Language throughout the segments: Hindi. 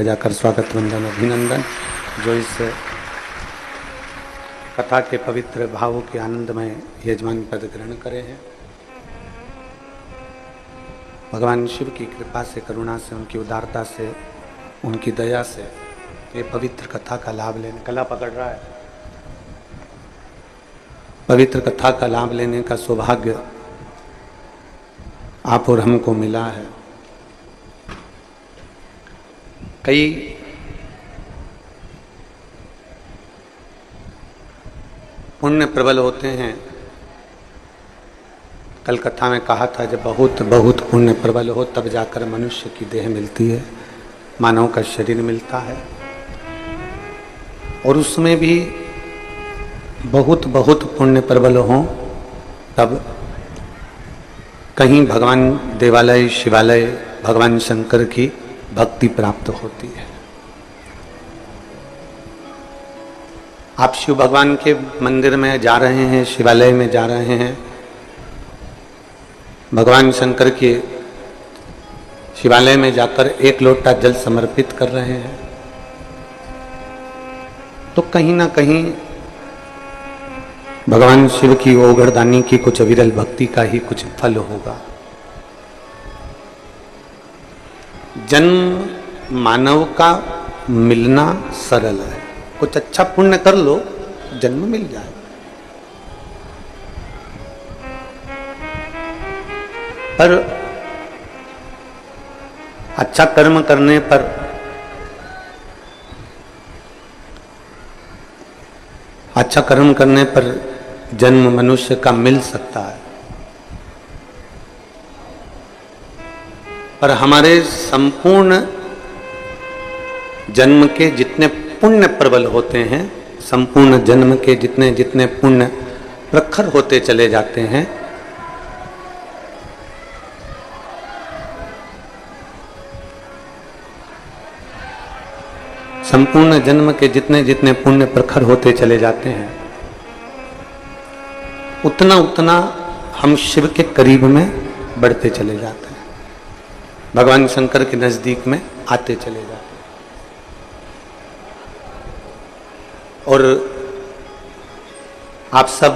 जाकर स्वागत वंदन अभिनंदन। जो इस कथा के पवित्र भावों के आनंदमय यजमान पद ग्रहण करे हैं, भगवान शिव की कृपा से, करुणा से, उनकी उदारता से, उनकी दया से ये पवित्र कथा का लाभ लेने, कला पकड़ रहा है, पवित्र कथा का लाभ लेने का सौभाग्य आप और हमको मिला है। कई पुण्य प्रबल होते हैं। कल कथा में कहा था, जब बहुत बहुत पुण्य प्रबल हो तब जाकर मनुष्य की देह मिलती है, मानव का शरीर मिलता है। और उसमें भी बहुत बहुत पुण्य प्रबल हो तब कहीं भगवान देवालय, शिवालय, भगवान शंकर की भक्ति प्राप्त होती है। आप शिव भगवान के मंदिर में जा रहे हैं, शिवालय में जा रहे हैं, भगवान शंकर के शिवालय में जाकर एक लोटा जल समर्पित कर रहे हैं, तो कहीं ना कहीं भगवान शिव की ओगरदानी की कुछ अविरल भक्ति का ही कुछ फल होगा। जन्म मानव का मिलना सरल है, कुछ अच्छा पुण्य कर लो जन्म मिल जाए। पर अच्छा कर्म करने पर जन्म मनुष्य का मिल सकता है। पर हमारे संपूर्ण जन्म के जितने पुण्य प्रबल होते हैं, संपूर्ण जन्म के जितने जितने पुण्य प्रखर होते चले जाते हैं, संपूर्ण जन्म के जितने जितने पुण्य प्रखर होते चले जाते हैं, उतना उतना हम शिव के करीब में बढ़ते चले जाते हैं, भगवान शंकर के नजदीक में आते चले जाते हैं। और आप सब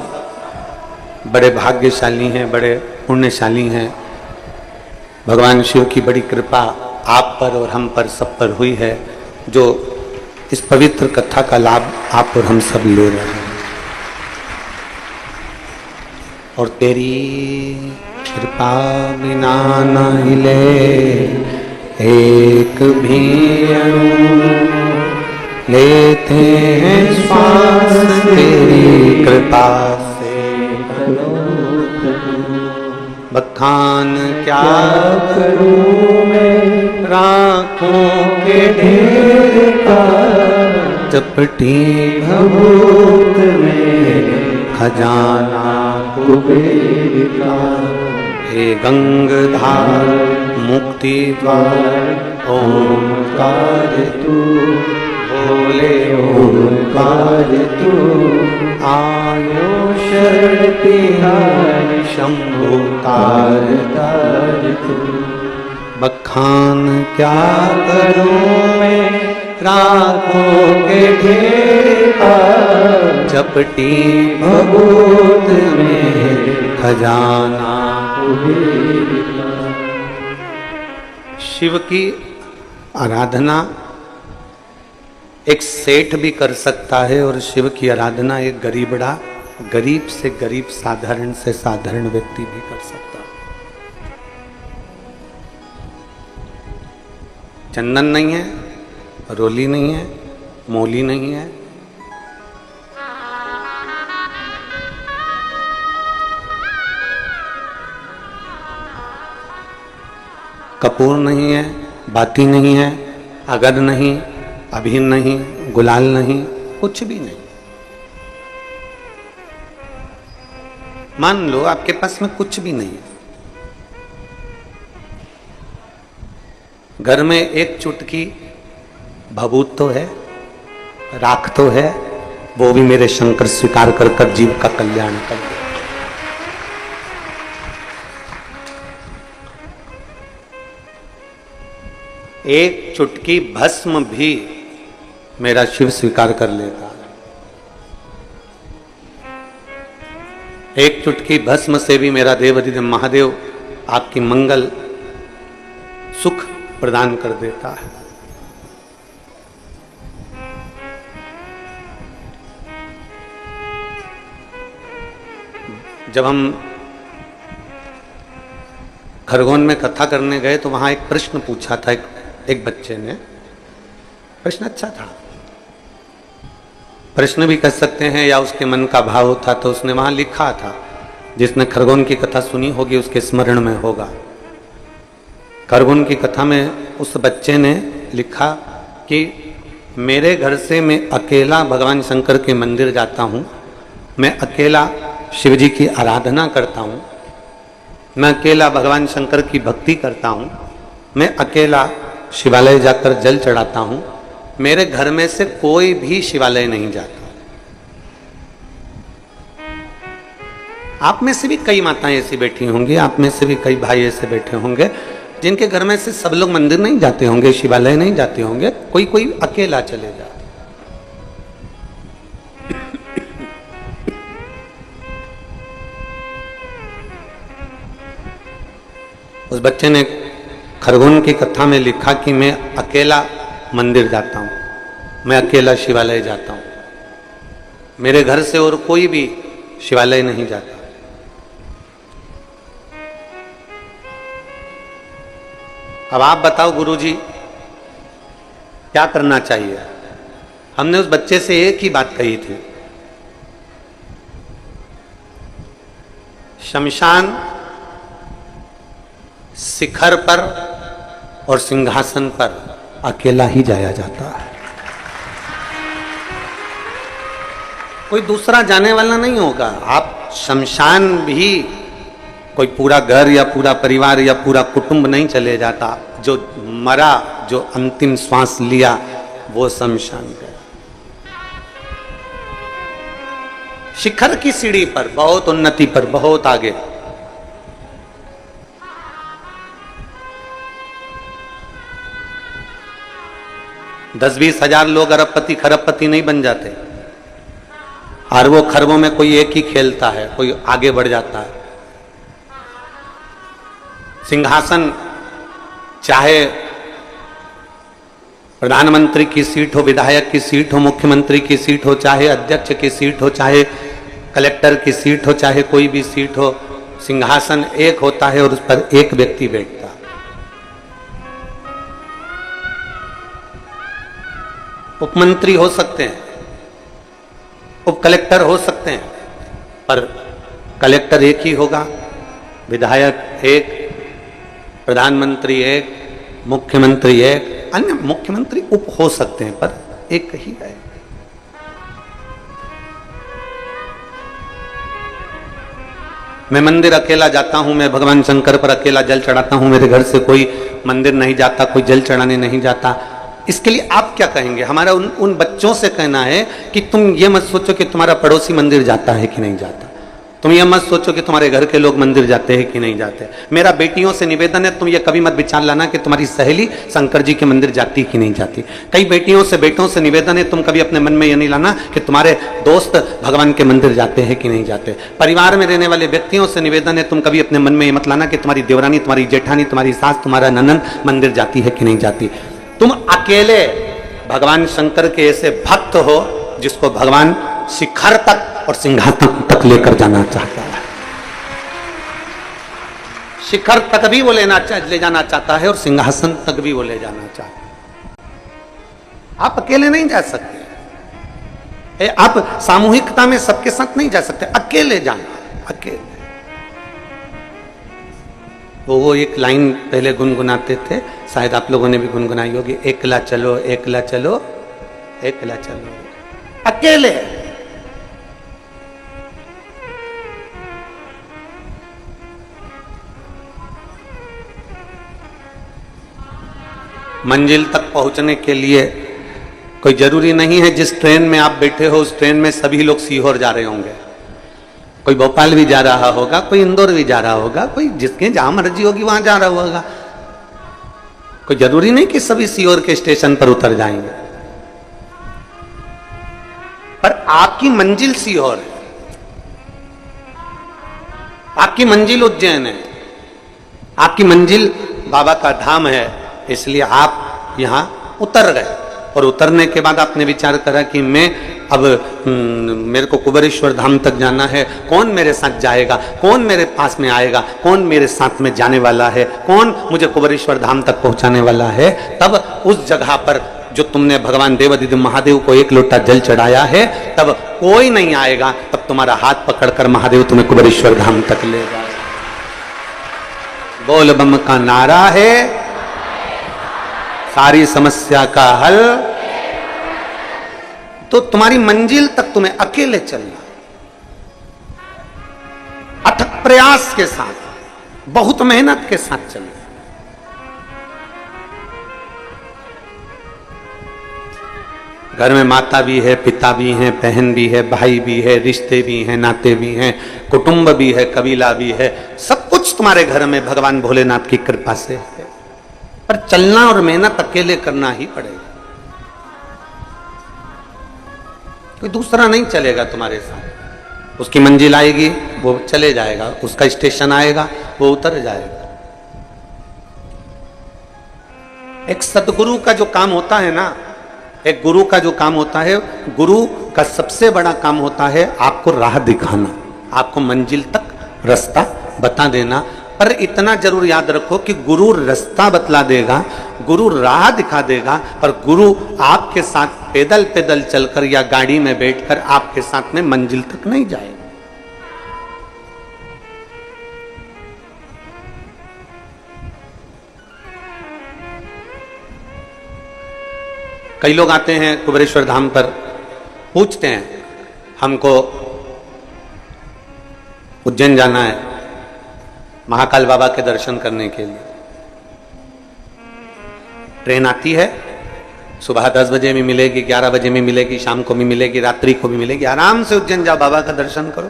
बड़े भाग्यशाली हैं, बड़े पुण्यशाली हैं। भगवान शिव की बड़ी कृपा आप पर और हम पर, सब पर हुई है, जो इस पवित्र कथा का लाभ आप और हम सब ले रहे हैं। और तेरी कृपा बिना न हिले एक भी अणु, लेते हैं श्वास तेरी कृपा से। बखान क्या करूं मैं राखों के ढेर का, चपटी भभूत में खजाना कुबेर का। हे गंगाधार मुक्ति द्वार ओंकार तू, बोले ओंकार तू। आयो शरण तिहारी शंभु तार तार तू। बखान क्या करूं मैं राखों के ढेर का, चपटी भभूत में खजाना कुबेर का। शिव की आराधना एक सेठ भी कर सकता है, और शिव की आराधना एक गरीबड़ा, गरीब से गरीब, साधारण से साधारण व्यक्ति भी कर सकता है। चंदन नहीं है, रोली नहीं है, मोली नहीं है, कपूर नहीं है, बाती नहीं है, अगर नहीं, अभीर नहीं, गुलाल नहीं, कुछ भी नहीं। मान लो आपके पास में कुछ भी नहीं है, घर में एक चुटकी भभूत तो है, राख तो है, वो भी मेरे शंकर स्वीकार कर कर जीव का कल्याण कर दे। एक चुटकी भस्म भी मेरा शिव स्वीकार कर लेता है। एक चुटकी भस्म से भी मेरा देवाधिदेव महादेव आपकी मंगल सुख प्रदान कर देता है। जब हम खरगोन में कथा करने गए तो वहां एक प्रश्न पूछा था एक बच्चे ने। प्रश्न अच्छा था, प्रश्न भी कह सकते हैं या उसके मन का भाव था। तो उसने वहां लिखा था, जिसने खरगोन की कथा सुनी होगी उसके स्मरण में होगा। खरगोन की कथा में उस बच्चे ने लिखा कि मेरे घर से मैं अकेला भगवान शंकर के मंदिर जाता हूँ, मैं अकेला शिव जी की आराधना करता हूँ, मैं अकेला भगवान शंकर की भक्ति करता हूँ, मैं अकेला शिवालय जाकर जल चढ़ाता हूँ, मेरे घर में से कोई भी शिवालय नहीं जाता। आप में से भी कई माताएं ऐसी बैठी होंगी, आप में से भी कई भाई ऐसे बैठे होंगे जिनके घर में से सब लोग मंदिर नहीं जाते होंगे, शिवालय नहीं जाते होंगे, कोई कोई अकेला चले जाता। उस बच्चे ने खरगोन की कथा में लिखा कि मैं अकेला मंदिर जाता हूं, मैं अकेला शिवालय जाता हूं, मेरे घर से और कोई भी शिवालय नहीं जाता। अब आप बताओ गुरुजी क्या करना चाहिए? हमने उस बच्चे से एक ही बात कही थी, शमशान शिखर पर और सिंहासन पर अकेला ही जाया जाता है, कोई दूसरा जाने वाला नहीं होगा। आप शमशान भी कोई पूरा घर या पूरा परिवार या पूरा कुटुंब नहीं चले जाता। जो मरा, जो अंतिम श्वास लिया, वो शमशान गया। शिखर की सीढ़ी पर, बहुत उन्नति पर, बहुत आगे, दस 20 हजार लोग अरबपति खरबपति नहीं बन जाते। अरबों खरबों में कोई एक ही खेलता है, कोई आगे बढ़ जाता है। सिंहासन चाहे प्रधानमंत्री की सीट हो, विधायक की सीट हो, मुख्यमंत्री की सीट हो, चाहे अध्यक्ष की सीट हो, चाहे कलेक्टर की सीट हो, चाहे कोई भी सीट हो, सिंहासन एक होता है और उस पर एक व्यक्ति बैठता है। उपमंत्री हो सकते हैं, उप कलेक्टर हो सकते हैं, पर कलेक्टर एक ही होगा, विधायक एक, प्रधानमंत्री एक, मुख्यमंत्री एक, अन्य मुख्यमंत्री उप हो सकते हैं पर एक ही है। मैं मंदिर अकेला जाता हूं, मैं भगवान शंकर पर अकेला जल चढ़ाता हूं, मेरे घर से कोई मंदिर नहीं जाता, कोई जल चढ़ाने नहीं जाता। इसके लिए आप क्या कहेंगे? हमारा उन बच्चों से कहना है कि तुम ये मत सोचो कि तुम्हारा पड़ोसी मंदिर जाता है कि नहीं जाता, तुम ये मत सोचो कि तुम्हारे घर के लोग मंदिर जाते हैं कि नहीं जाते। मेरा बेटियों से निवेदन है, तुम ये कभी मत विचार लाना कि तुम्हारी सहेली शंकर जी के मंदिर जाती कि नहीं जाती। कई बेटियों से बेटों से निवेदन है, तुम कभी अपने मन में ये नहीं लाना कि तुम्हारे दोस्त भगवान के मंदिर जाते हैं कि नहीं जाते। परिवार में रहने वाले व्यक्तियों से निवेदन है, तुम कभी अपने मन में ये मत लाना कि तुम्हारी देवरानी, तुम्हारी जेठानी, तुम्हारी सास, तुम्हारा ननद मंदिर जाती है कि नहीं जाती। तुम अकेले भगवान शंकर के ऐसे भक्त हो जिसको भगवान शिखर तक और सिंहासन तक लेकर जाना चाहता है। शिखर तक भी वो ले जाना चाहता है और सिंहासन तक भी वो ले जाना चाहता है। आप अकेले नहीं जा सकते, आप सामूहिकता में सबके साथ नहीं जा सकते, अकेले जाना, अकेले। वो एक लाइन पहले गुनगुनाते थे, शायद आप लोगों ने भी गुनगुनाई होगी, एकला चलो, एकला चलो, एकला चलो, अकेले। मंजिल तक पहुंचने के लिए कोई जरूरी नहीं है जिस ट्रेन में आप बैठे हो उस ट्रेन में सभी लोग सीहोर जा रहे होंगे। कोई भोपाल भी जा रहा होगा, कोई इंदौर भी जा रहा होगा, कोई जिसके जहां मर्जी होगी वहां जा रहा होगा। कोई जरूरी नहीं कि सभी सीहोर के स्टेशन पर उतर जाएंगे, पर आपकी मंजिल सीहोर है, आपकी मंजिल उज्जैन है, आपकी मंजिल बाबा का धाम है, इसलिए आप यहां उतर गए। और उतरने के बाद आपने विचार करा कि मैं अब मेरे को कुबेरेश्वर धाम तक जाना है, कौन मेरे साथ जाएगा, कौन मेरे पास में आएगा, कौन मेरे साथ में जाने वाला है, कौन मुझे कुबेरेश्वर धाम तक पहुंचाने वाला है। तब उस जगह पर जो तुमने भगवान देवादिदेव महादेव को एक लोटा जल चढ़ाया है, तब कोई नहीं आएगा, तब तुम्हारा हाथ पकड़कर महादेव तुम्हें कुबेरेश्वर धाम तक ले जाए। बोल बम का नारा है, सारी समस्या का हल। तो तुम्हारी मंजिल तक तुम्हें अकेले चलना, अथक प्रयास के साथ, बहुत मेहनत के साथ चलना। घर में माता भी है, पिता भी है, बहन भी है, भाई भी है, रिश्ते भी हैं, नाते भी हैं, कुटुंब भी है, कबीला भी है, सब कुछ तुम्हारे घर में भगवान भोलेनाथ की कृपा से है। पर चलना और मेहनत अकेले करना ही पड़ेगा, कोई दूसरा नहीं चलेगा तुम्हारे साथ। उसकी मंजिल आएगी वो चले जाएगा, उसका स्टेशन आएगा वो उतर जाएगा। एक सदगुरु का जो काम होता है ना, एक गुरु का जो काम होता है, गुरु का सबसे बड़ा काम होता है आपको राह दिखाना, आपको मंजिल तक रास्ता बता देना। पर इतना जरूर याद रखो कि गुरु रास्ता बतला देगा, गुरु राह दिखा देगा, पर गुरु आपके साथ पैदल पैदल चलकर या गाड़ी में बैठकर आपके साथ में मंजिल तक नहीं जाएगा। कई लोग आते हैं कुबेरेश्वर धाम पर, पूछते हैं हमको उज्जैन जाना है महाकाल बाबा के दर्शन करने के लिए। ट्रेन आती है, सुबह 10 बजे में मिलेगी, 11 बजे में मिलेगी, शाम को भी मिलेगी, रात्रि को भी मिलेगी। आराम से उज्जैन जाओ, बाबा का दर्शन करो।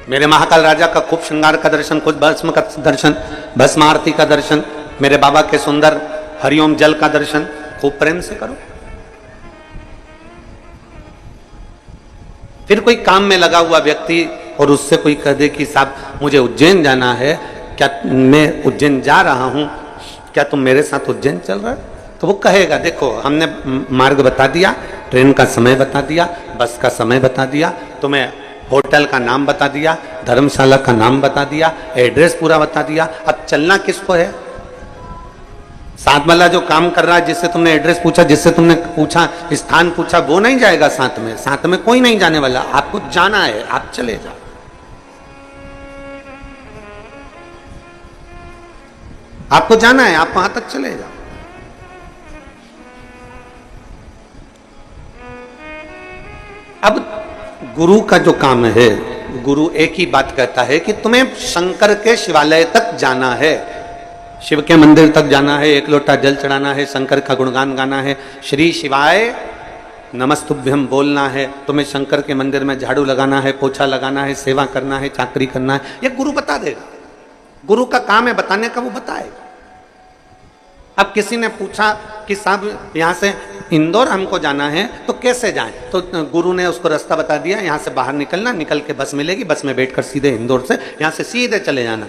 मेरे महाकाल राजा का खूब श्रृंगार का दर्शन, कुछ भस्म का दर्शन, भस्म आरती का दर्शन, मेरे बाबा के सुंदर हरिओम जल का दर्शन खूब प्रेम से करो। फिर कोई काम में लगा हुआ व्यक्ति और उससे कोई कह दे कि साहब मुझे उज्जैन जाना है, क्या मैं उज्जैन जा रहा हूं, क्या तुम मेरे साथ उज्जैन चल रहे हो? तो वो कहेगा देखो हमने मार्ग बता दिया, ट्रेन का समय बता दिया, बस का समय बता दिया, तुम्हें होटल का नाम बता दिया, धर्मशाला का नाम बता दिया, एड्रेस पूरा बता दिया, अब चलना किसको है? साथ वाला जो काम कर रहा है, जिससे तुमने एड्रेस पूछा, जिससे तुमने पूछा स्थान पूछा, वो नहीं जाएगा साथ में, साथ में कोई नहीं जाने वाला। आपको जाना है, आप चले जाओ। आपको जाना है, आप वहां तक चले जाओ। अब गुरु का जो काम है, गुरु एक ही बात कहता है कि तुम्हें शंकर के शिवालय तक जाना है, शिव के मंदिर तक जाना है, एक लोटा जल चढ़ाना है, शंकर का गुणगान गाना है, श्री शिवाय नमस्तुभ्यम बोलना है, तुम्हें शंकर के मंदिर में झाड़ू लगाना है, पोछा लगाना है, सेवा करना है, चाकरी करना है, ये गुरु बता देगा। गुरु का काम है बताने का, वो बताएगा। अब किसी ने पूछा कि साहब यहाँ से इंदौर हमको जाना है तो कैसे जाएं? तो गुरु ने उसको रास्ता बता दिया, यहाँ से बाहर निकलना, निकल के बस मिलेगी, बस में बैठकर सीधे इंदौर से यहाँ से सीधे चले जाना।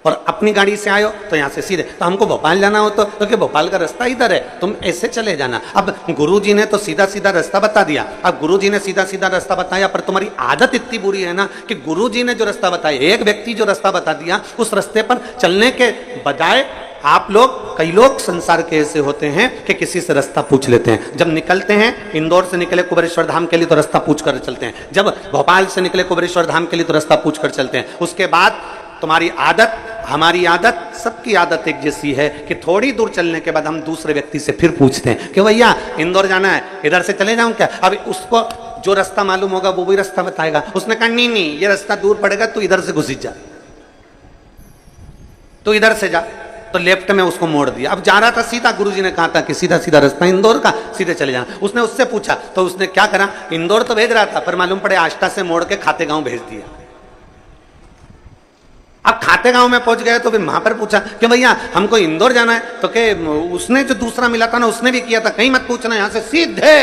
और अपनी गाड़ी से आयो तो यहाँ से सीधे, तो हमको भोपाल जाना हो तो क्योंकि भोपाल का रास्ता इधर है, तुम ऐसे चले जाना। अब गुरुजी ने तो सीधा सीधा रास्ता बता दिया। अब गुरुजी ने सीधा सीधा रास्ता बताया, पर तुम्हारी आदत इतनी बुरी है ना कि गुरुजी ने जो रास्ता बताया, एक व्यक्ति जो रास्ता बता दिया, उस रास्ते पर चलने के बजाय आप लोग, कई लोग संसार के ऐसे होते हैं कि किसी से रास्ता पूछ लेते हैं। जब निकलते हैं, इंदौर से निकले कुबेरेश्वर धाम के लिए तो रास्ता पूछ कर चलते हैं, जब भोपाल से निकले कुबेरेश्वर धाम के लिए तो रास्ता पूछ कर चलते हैं। उसके बाद तुम्हारी आदत, हमारी आदत, सबकी आदत एक जैसी है कि थोड़ी दूर चलने के बाद हम दूसरे व्यक्ति से फिर पूछते हैं कि भैया इंदौर जाना है, इधर से चले जाऊं क्या? अब उसको जो रास्ता मालूम होगा वो भी रास्ता बताएगा। उसने कहा नहीं नहीं, ये रास्ता दूर पड़ेगा, तू इधर से घुस जा, तो इधर से जा, तो लेफ्ट में उसको मोड़ दिया। अब जा रहा था सीधा, गुरुजी ने कहा था कि सीधा सीधा रास्ता इंदौर का, सीधे चले जाना। उसने उससे पूछा तो उसने क्या करा, इंदौर तो भेज रहा था पर मालूम पड़े आष्टा से मोड़ के खाते गांव भेज दिया। अब खाते गांव में पहुंच गए तो फिर वहां पर पूछा कि भैया हमको इंदौर जाना है, तो के उसने जो दूसरा मिला था ना उसने भी किया था, कहीं मत पूछना, यहां से सीधे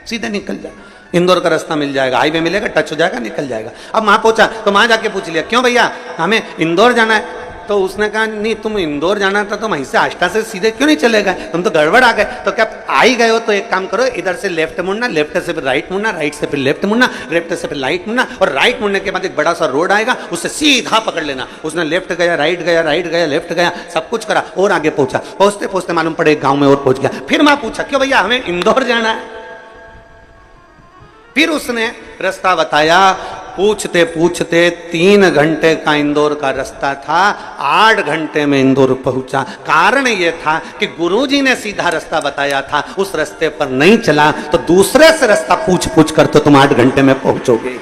सीधे निकल जाए, इंदौर का रास्ता मिल जाएगा, हाईवे मिलेगा, टच हो जाएगा, निकल जाएगा। अब वहां पहुंचा तो वहां जाके पूछ लिया क्यों भैया हमें इंदौर जाना है, तो उसने कहा नहीं तुम इंदौर जाना था तो वहीं से आष्टा से सीधे क्यों नहीं चले गए, तुम तो गड़बड़ आ गए। तो क्या आ ही गए हो तो एक काम करो, इधर से लेफ्ट मुड़ना, लेफ्ट से फिर राइट मुड़ना, राइट से फिर लेफ्ट मुड़ना, लेफ्ट से फिर राइट मुड़ना, और राइट मुड़ने के बाद एक बड़ा सा रोड आएगा उससे सीधा पकड़ लेना। उसने लेफ्ट गया, राइट गया, राइट गया, लेफ्ट गया, सब कुछ करा और आगे पहुंचा। पहुंचते पहुंचते मालूम पड़े एक गांव में और पहुंच गया। फिर मैं पूछा क्यों भैया हमें इंदौर जाना है, फिर उसने रास्ता बताया। पूछते पूछते 3 घंटे का इंदौर का रास्ता था, 8 घंटे में इंदौर पहुंचा। कारण यह था कि गुरुजी ने सीधा रास्ता बताया था, उस रास्ते पर नहीं चला तो दूसरे से रास्ता पूछ पूछ कर तो तुम 8 घंटे में पहुंचोगे।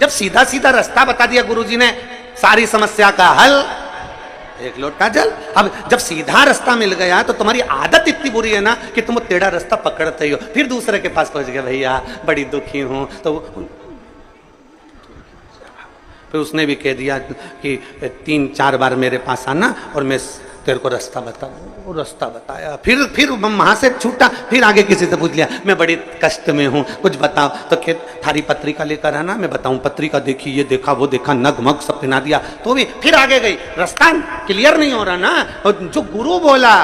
जब सीधा सीधा रास्ता बता दिया गुरुजी ने, सारी समस्या का हल, एक लोटा जल। अब जब सीधा रास्ता मिल गया तो तुम्हारी आदत इतनी बुरी है ना कि तुम टेढ़ा रास्ता पकड़ते ही हो। फिर दूसरे के पास पहुंच गया, भैया बड़ी दुखी हूं, तो फिर उसने भी कह दिया कि 3-4 बार मेरे पास आना और मैं तेरे को रास्ता बताऊं। वो रास्ता बताया, फिर वहां से छूटा, फिर आगे किसी से पूछ लिया मैं बड़ी कष्ट में हूं कुछ बताओ, तो थारी पत्रिका लेकर आना मैं बताऊं। पत्रिका देखी, ये देखा वो देखा, नगमग सब पिना दिया, तो भी फिर आगे गई। रास्ता क्लियर नहीं हो रहा ना, और जो गुरु बोला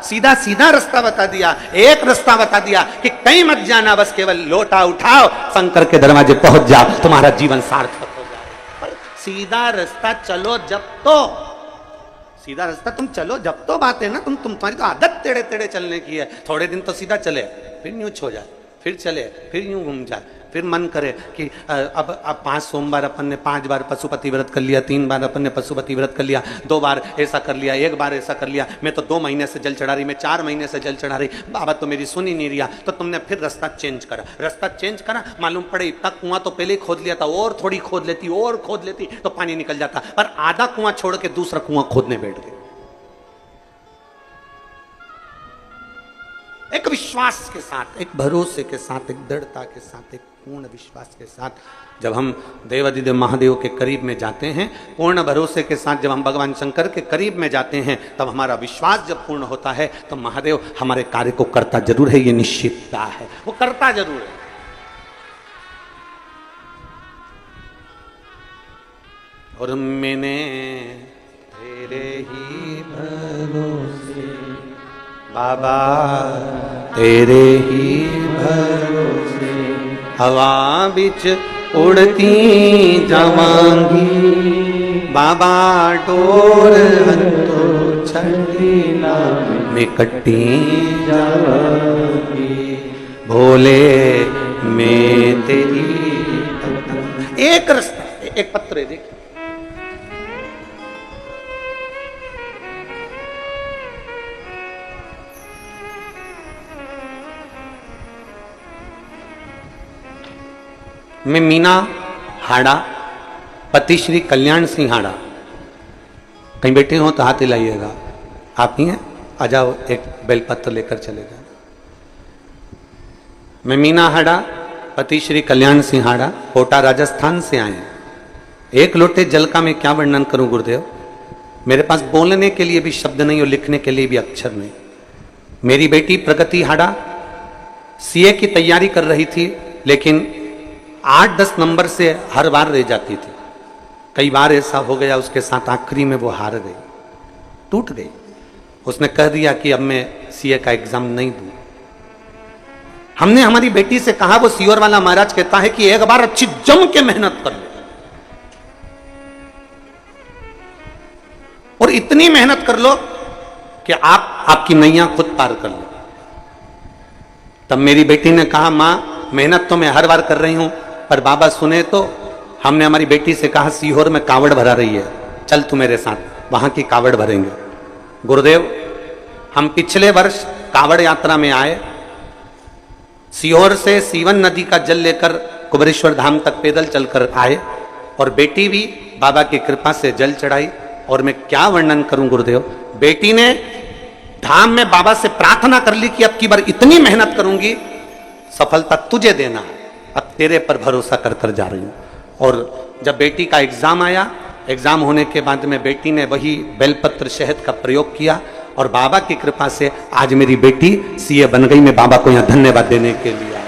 सीधा सीधा रास्ता बता दिया, एक रास्ता बता दिया कि कहीं मत जाना, बस केवल लोटा उठाओ, शंकर के दरवाजे पहुंच जाओ, तुम्हारा जीवन सार्थक हो जाए। सीधा रास्ता चलो जब तो, सीधा रास्ता तुम चलो जब तो बात है ना, तुम्हारी तो आदत टेढ़े टेढ़े चलने की है। थोड़े दिन तो सीधा चले, फिर यूं छो जाए, फिर चले, फिर यूं घूम जाए, फिर मन करे कि अब 5 सोमवार अपन ने 5 बार पशुपति व्रत कर लिया, 3 बार अपन ने पशुपति व्रत कर लिया, 2 बार ऐसा कर लिया, 1 बार ऐसा कर लिया, मैं तो 2 महीने से जल चढ़ा रही, मैं 4 महीने से जल चढ़ा रही, बाबा तो मेरी सुन ही नहीं रिया। तो तुमने फिर रास्ता चेंज करा, रास्ता चेंज करा, मालूम पड़े इतना कुआं तो पहले ही खोद लिया था, और थोड़ी खोद लेती और खोद लेती तो पानी निकल जाता, पर आधा कुआं छोड़ के दूसरा कुआं खोदने बैठ गए। एक विश्वास के साथ, एक भरोसे के साथ, एक दृढ़ता के साथ, एक पूर्ण विश्वास के साथ जब हम देवाधिदेव महादेव के करीब में जाते हैं, पूर्ण भरोसे के साथ जब हम भगवान शंकर के करीब में जाते हैं, तब हमारा विश्वास जब पूर्ण होता है तो महादेव हमारे कार्य को करता जरूर है, ये निश्चितता है, वो करता जरूर है। और मैंने तेरे ही भरोसे बाबा, तेरे ही भरोसे हवा बिच उड़ती जावांगी, बाबा डोर हंतो छड़ी ना में कट्टी जावांगी, भोले मैं तेरी। एक रास्ता, एक पत्र है, देखिए मैं मीना हाड़ा, पति श्री कल्याण सिंह हाड़ा, कहीं बैठे हो तो हाथ हिलाइएगा, आप ही हैं, आ जाओ, एक बेलपत्र लेकर चले जाओ। मैं मीना हाड़ा, पति श्री कल्याण सिंह हाड़ा, कोटा राजस्थान से आए। एक लोटे जल का मैं क्या वर्णन करूं गुरुदेव, मेरे पास बोलने के लिए भी शब्द नहीं और लिखने के लिए भी अक्षर नहीं। मेरी बेटी प्रगति हाड़ा सीए की तैयारी कर रही थी, लेकिन 8-10 नंबर से हर बार रह जाती थी। कई बार ऐसा हो गया उसके साथ, आखिरी में वो हार गई, टूट गई। उसने कह दिया कि अब मैं सीए का एग्जाम नहीं दूं। हमने हमारी बेटी से कहा, वो सीओर वाला महाराज कहता है कि एक बार अच्छी जम के मेहनत कर लो, और इतनी मेहनत कर लो कि आपकी नैया खुद पार कर लो। तब मेरी बेटी ने कहा, मां मेहनत तो मैं हर बार कर रही हूं, पर बाबा सुने तो। हमने हमारी बेटी से कहा, सीहोर में कावड़ भरा रही है, चल तू मेरे साथ, वहां की कावड़ भरेंगे। गुरुदेव, हम पिछले वर्ष कावड़ यात्रा में आए, सीहोर से सीवन नदी का जल लेकर कुबेरेश्वर धाम तक पैदल चलकर आए, और बेटी भी बाबा की कृपा से जल चढ़ाई। और मैं क्या वर्णन करूं गुरुदेव, बेटी ने धाम में बाबा से प्रार्थना कर ली कि अब की बार इतनी मेहनत करूंगी, सफलता तुझे देना, अब तेरे पर भरोसा कर कर जा रही हूं। और जब बेटी का एग्जाम आया, एग्जाम होने के बाद में बेटी ने वही बेलपत्र शहद का प्रयोग किया और बाबा की कृपा से आज मेरी बेटी सीए बन गई। मैं बाबा को यहां धन्यवाद देने के लिए आया।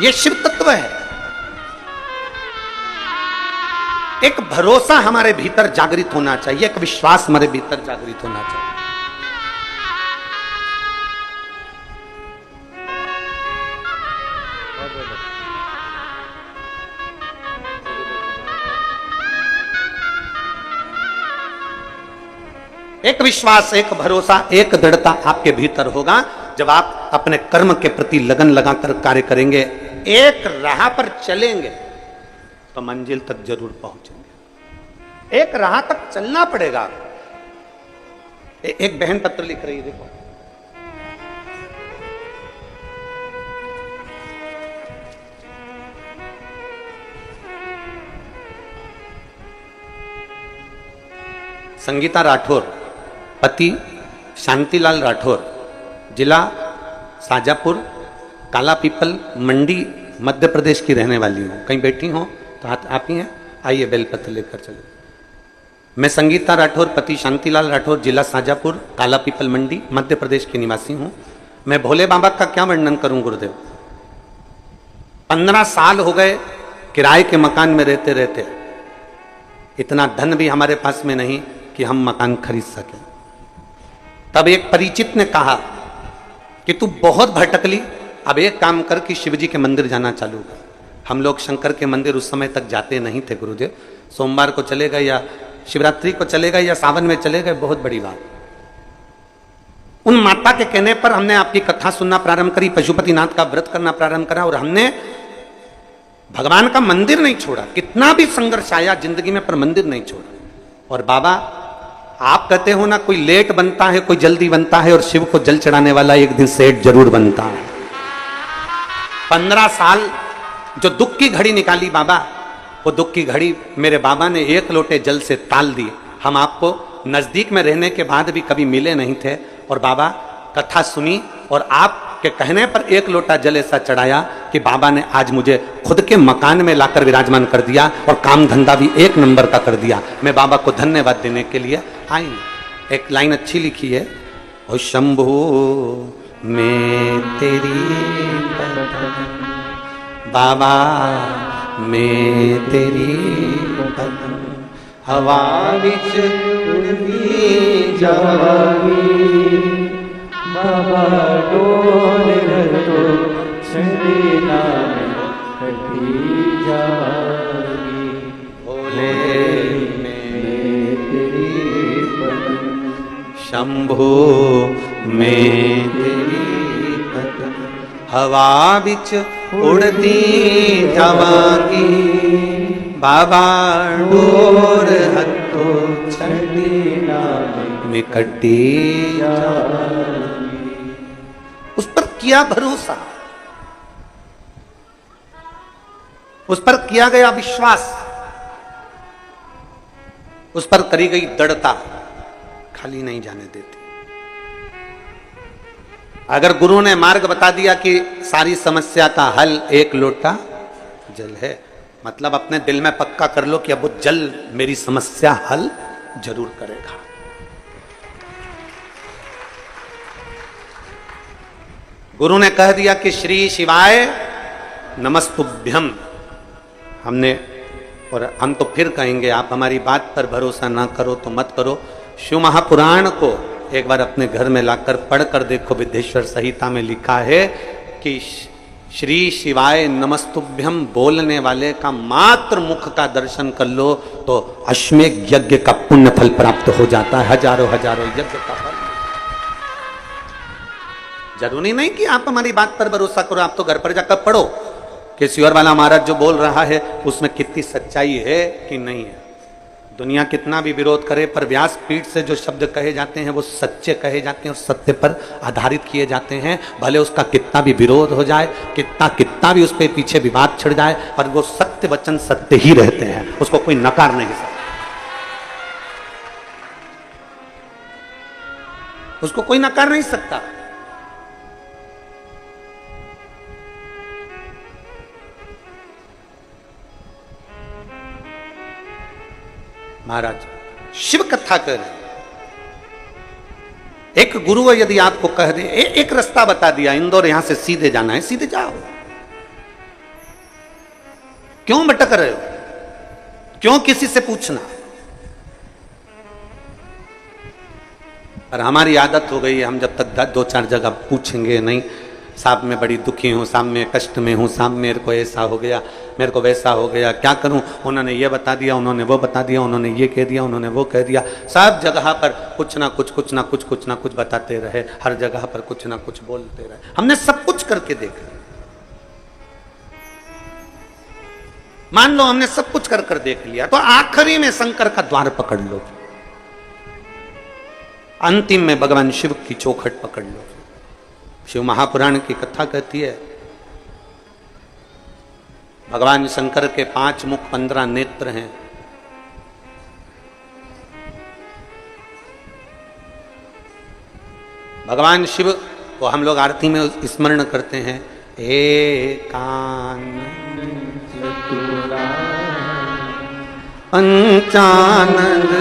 ये शिव तत्व है। एक भरोसा हमारे भीतर जागृत होना चाहिए, एक विश्वास हमारे भीतर जागृत होना चाहिए। एक विश्वास, एक भरोसा, एक दृढ़ता आपके भीतर होगा जब आप अपने कर्म के प्रति लगन लगाकर कार्य करेंगे, एक राह पर चलेंगे तो मंजिल तक जरूर पहुंचेंगे। एक राह तक चलना पड़ेगा। एक बहन पत्र लिख रही है, देखो। संगीता राठौर, पति शांतिलाल राठौर, जिला साजापुर, काला पीपल मंडी, मध्य प्रदेश की रहने वाली हूँ। कहीं बैठी हो तो आप ही हैं, आइए बेलपत्र लेकर चले। मैं संगीता राठौर, पति शांतिलाल राठौर, जिला साजापुर, काला पीपल मंडी, मध्य प्रदेश की निवासी हूँ। मैं भोले बाबा का क्या वर्णन करूं गुरुदेव। 15 साल हो गए किराए के मकान में रहते रहते। इतना धन भी हमारे पास में नहीं कि हम मकान खरीद सकें। तब एक परिचित ने कहा कि तू बहुत भटकली, अब एक काम कर कि शिवजी के मंदिर जाना चालू कर। हम लोग शंकर के मंदिर उस समय तक जाते नहीं थे गुरुदेव। सोमवार को चले गए या शिवरात्रि को चले गए या सावन में चले गए, बहुत बड़ी बात। उन माता के कहने पर हमने आपकी कथा सुनना प्रारंभ करी, पशुपतिनाथ का व्रत करना प्रारंभ करा और हमने भगवान का मंदिर नहीं छोड़ा। कितना भी संघर्ष आया जिंदगी में पर मंदिर नहीं छोड़ा। और बाबा, आप कहते हो ना, कोई लेट बनता है, कोई जल्दी बनता है, और शिव को जल चढ़ाने वाला एक दिन सेठ जरूर बनता है। 15 साल जो दुख की घड़ी निकाली बाबा, वो दुख की घड़ी मेरे बाबा ने एक लोटे जल से ताल दी। हम आपको नजदीक में रहने के बाद भी कभी मिले नहीं थे और बाबा कथा सुनी और आपके कहने पर एक लोटा जल ऐसा चढ़ाया कि बाबा ने आज मुझे खुद के मकान में लाकर विराजमान कर दिया और काम धंधा भी एक नंबर का कर दिया। मैं बाबा को धन्यवाद देने के लिए आई। एक लाइन अच्छी लिखी है, ओ शंभू मैं तेरी बाबा मैं तेरी हवा विच उड़दी जावी बाबा डोल रतो छड़ी नाम कटी जावी भोले मैं तेरी पत्नी शंभू मैं तेरी हवा बिच उड़ती जावांगी बाबा डोर हथो छड़ी नाम में कटी उस पर किया भरोसा, उस पर किया गया विश्वास, उस पर करी गई दृढ़ता खाली नहीं जाने देती। अगर गुरु ने मार्ग बता दिया कि सारी समस्या का हल एक लोटा जल है, मतलब अपने दिल में पक्का कर लो कि अब वो जल मेरी समस्या हल जरूर करेगा। गुरु ने कह दिया कि श्री शिवाय नमस्तुभ्यम, हमने, और हम तो फिर कहेंगे, आप हमारी बात पर भरोसा ना करो तो मत करो। शिव महापुराण को एक बार अपने घर में लाकर पढ़कर देखो। विद्येश्वर संहिता में लिखा है कि श्री शिवाय नमस्तुभ्यम बोलने वाले का मात्र मुख का दर्शन कर लो तो अश्वमेध यज्ञ का पुण्य फल प्राप्त हो जाता है, हजारों हजारों यज्ञ का फल। जरूरी नहीं कि आप हमारी बात पर भरोसा करो, आप तो घर पर जाकर पढ़ो कि सियोर वाला महाराज जो बोल रहा है उसमें कितनी सच्चाई है कि नहीं है। दुनिया कितना भी विरोध करे पर व्यासपीठ से जो शब्द कहे जाते हैं वो सच्चे कहे जाते हैं और सत्य पर आधारित किए जाते हैं। भले उसका कितना भी विरोध हो जाए, कितना भी उस पर पीछे विवाद छिड़ जाए, पर वो सत्य वचन सत्य ही रहते हैं, उसको कोई नकार नहीं सकता, उसको कोई नकार नहीं सकता। महाराज शिव कथा कर रहे हैं। एक गुरु यदि आपको कह दे, एक रास्ता बता दिया, इंदौर यहां से सीधे जाना है, सीधे जाओ। क्यों भटक रहे हो? क्यों किसी से पूछना? पर हमारी आदत हो गई है, हम जब तक 2-4 जगह पूछेंगे नहीं, साहब मैं बड़ी दुखी हूँ, साहब मैं कष्ट में हूँ, साहब मेरे को ऐसा हो गया, मेरे को वैसा हो गया, क्या करूँ, उन्होंने ये बता दिया, उन्होंने वो बता दिया, उन्होंने ये कह दिया, उन्होंने वो कह दिया। सब जगह पर कुछ ना कुछ बताते रहे, हर जगह पर कुछ ना कुछ बोलते रहे। हमने सब कुछ करके देखा, मान लो हमने सब कुछ कर देख लिया, तो आखिरी में शंकर का द्वार पकड़ लो, अंतिम में भगवान शिव की चौखट पकड़ लो। शिव महापुराण की कथा कहती है, भगवान शंकर के 5 मुख 15 नेत्र हैं। भगवान शिव को हम लोग आरती में स्मरण करते हैं, पंचानंद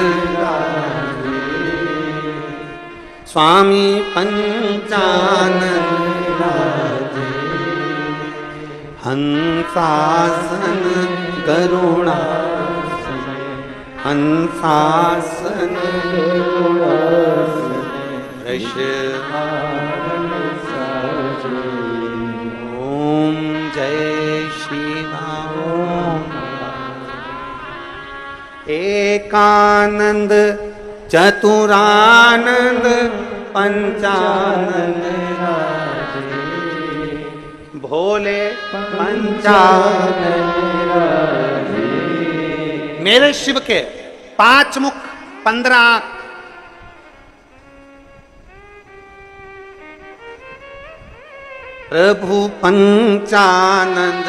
स्वामी पंचानंद हंसासन करुणा हंसासन ओम जय शिव। एकानंद चतुरानंद पंचानंद भोले पंचानंद। मेरे शिव के 5 मुख 15 आंख, प्रभु पंचानंद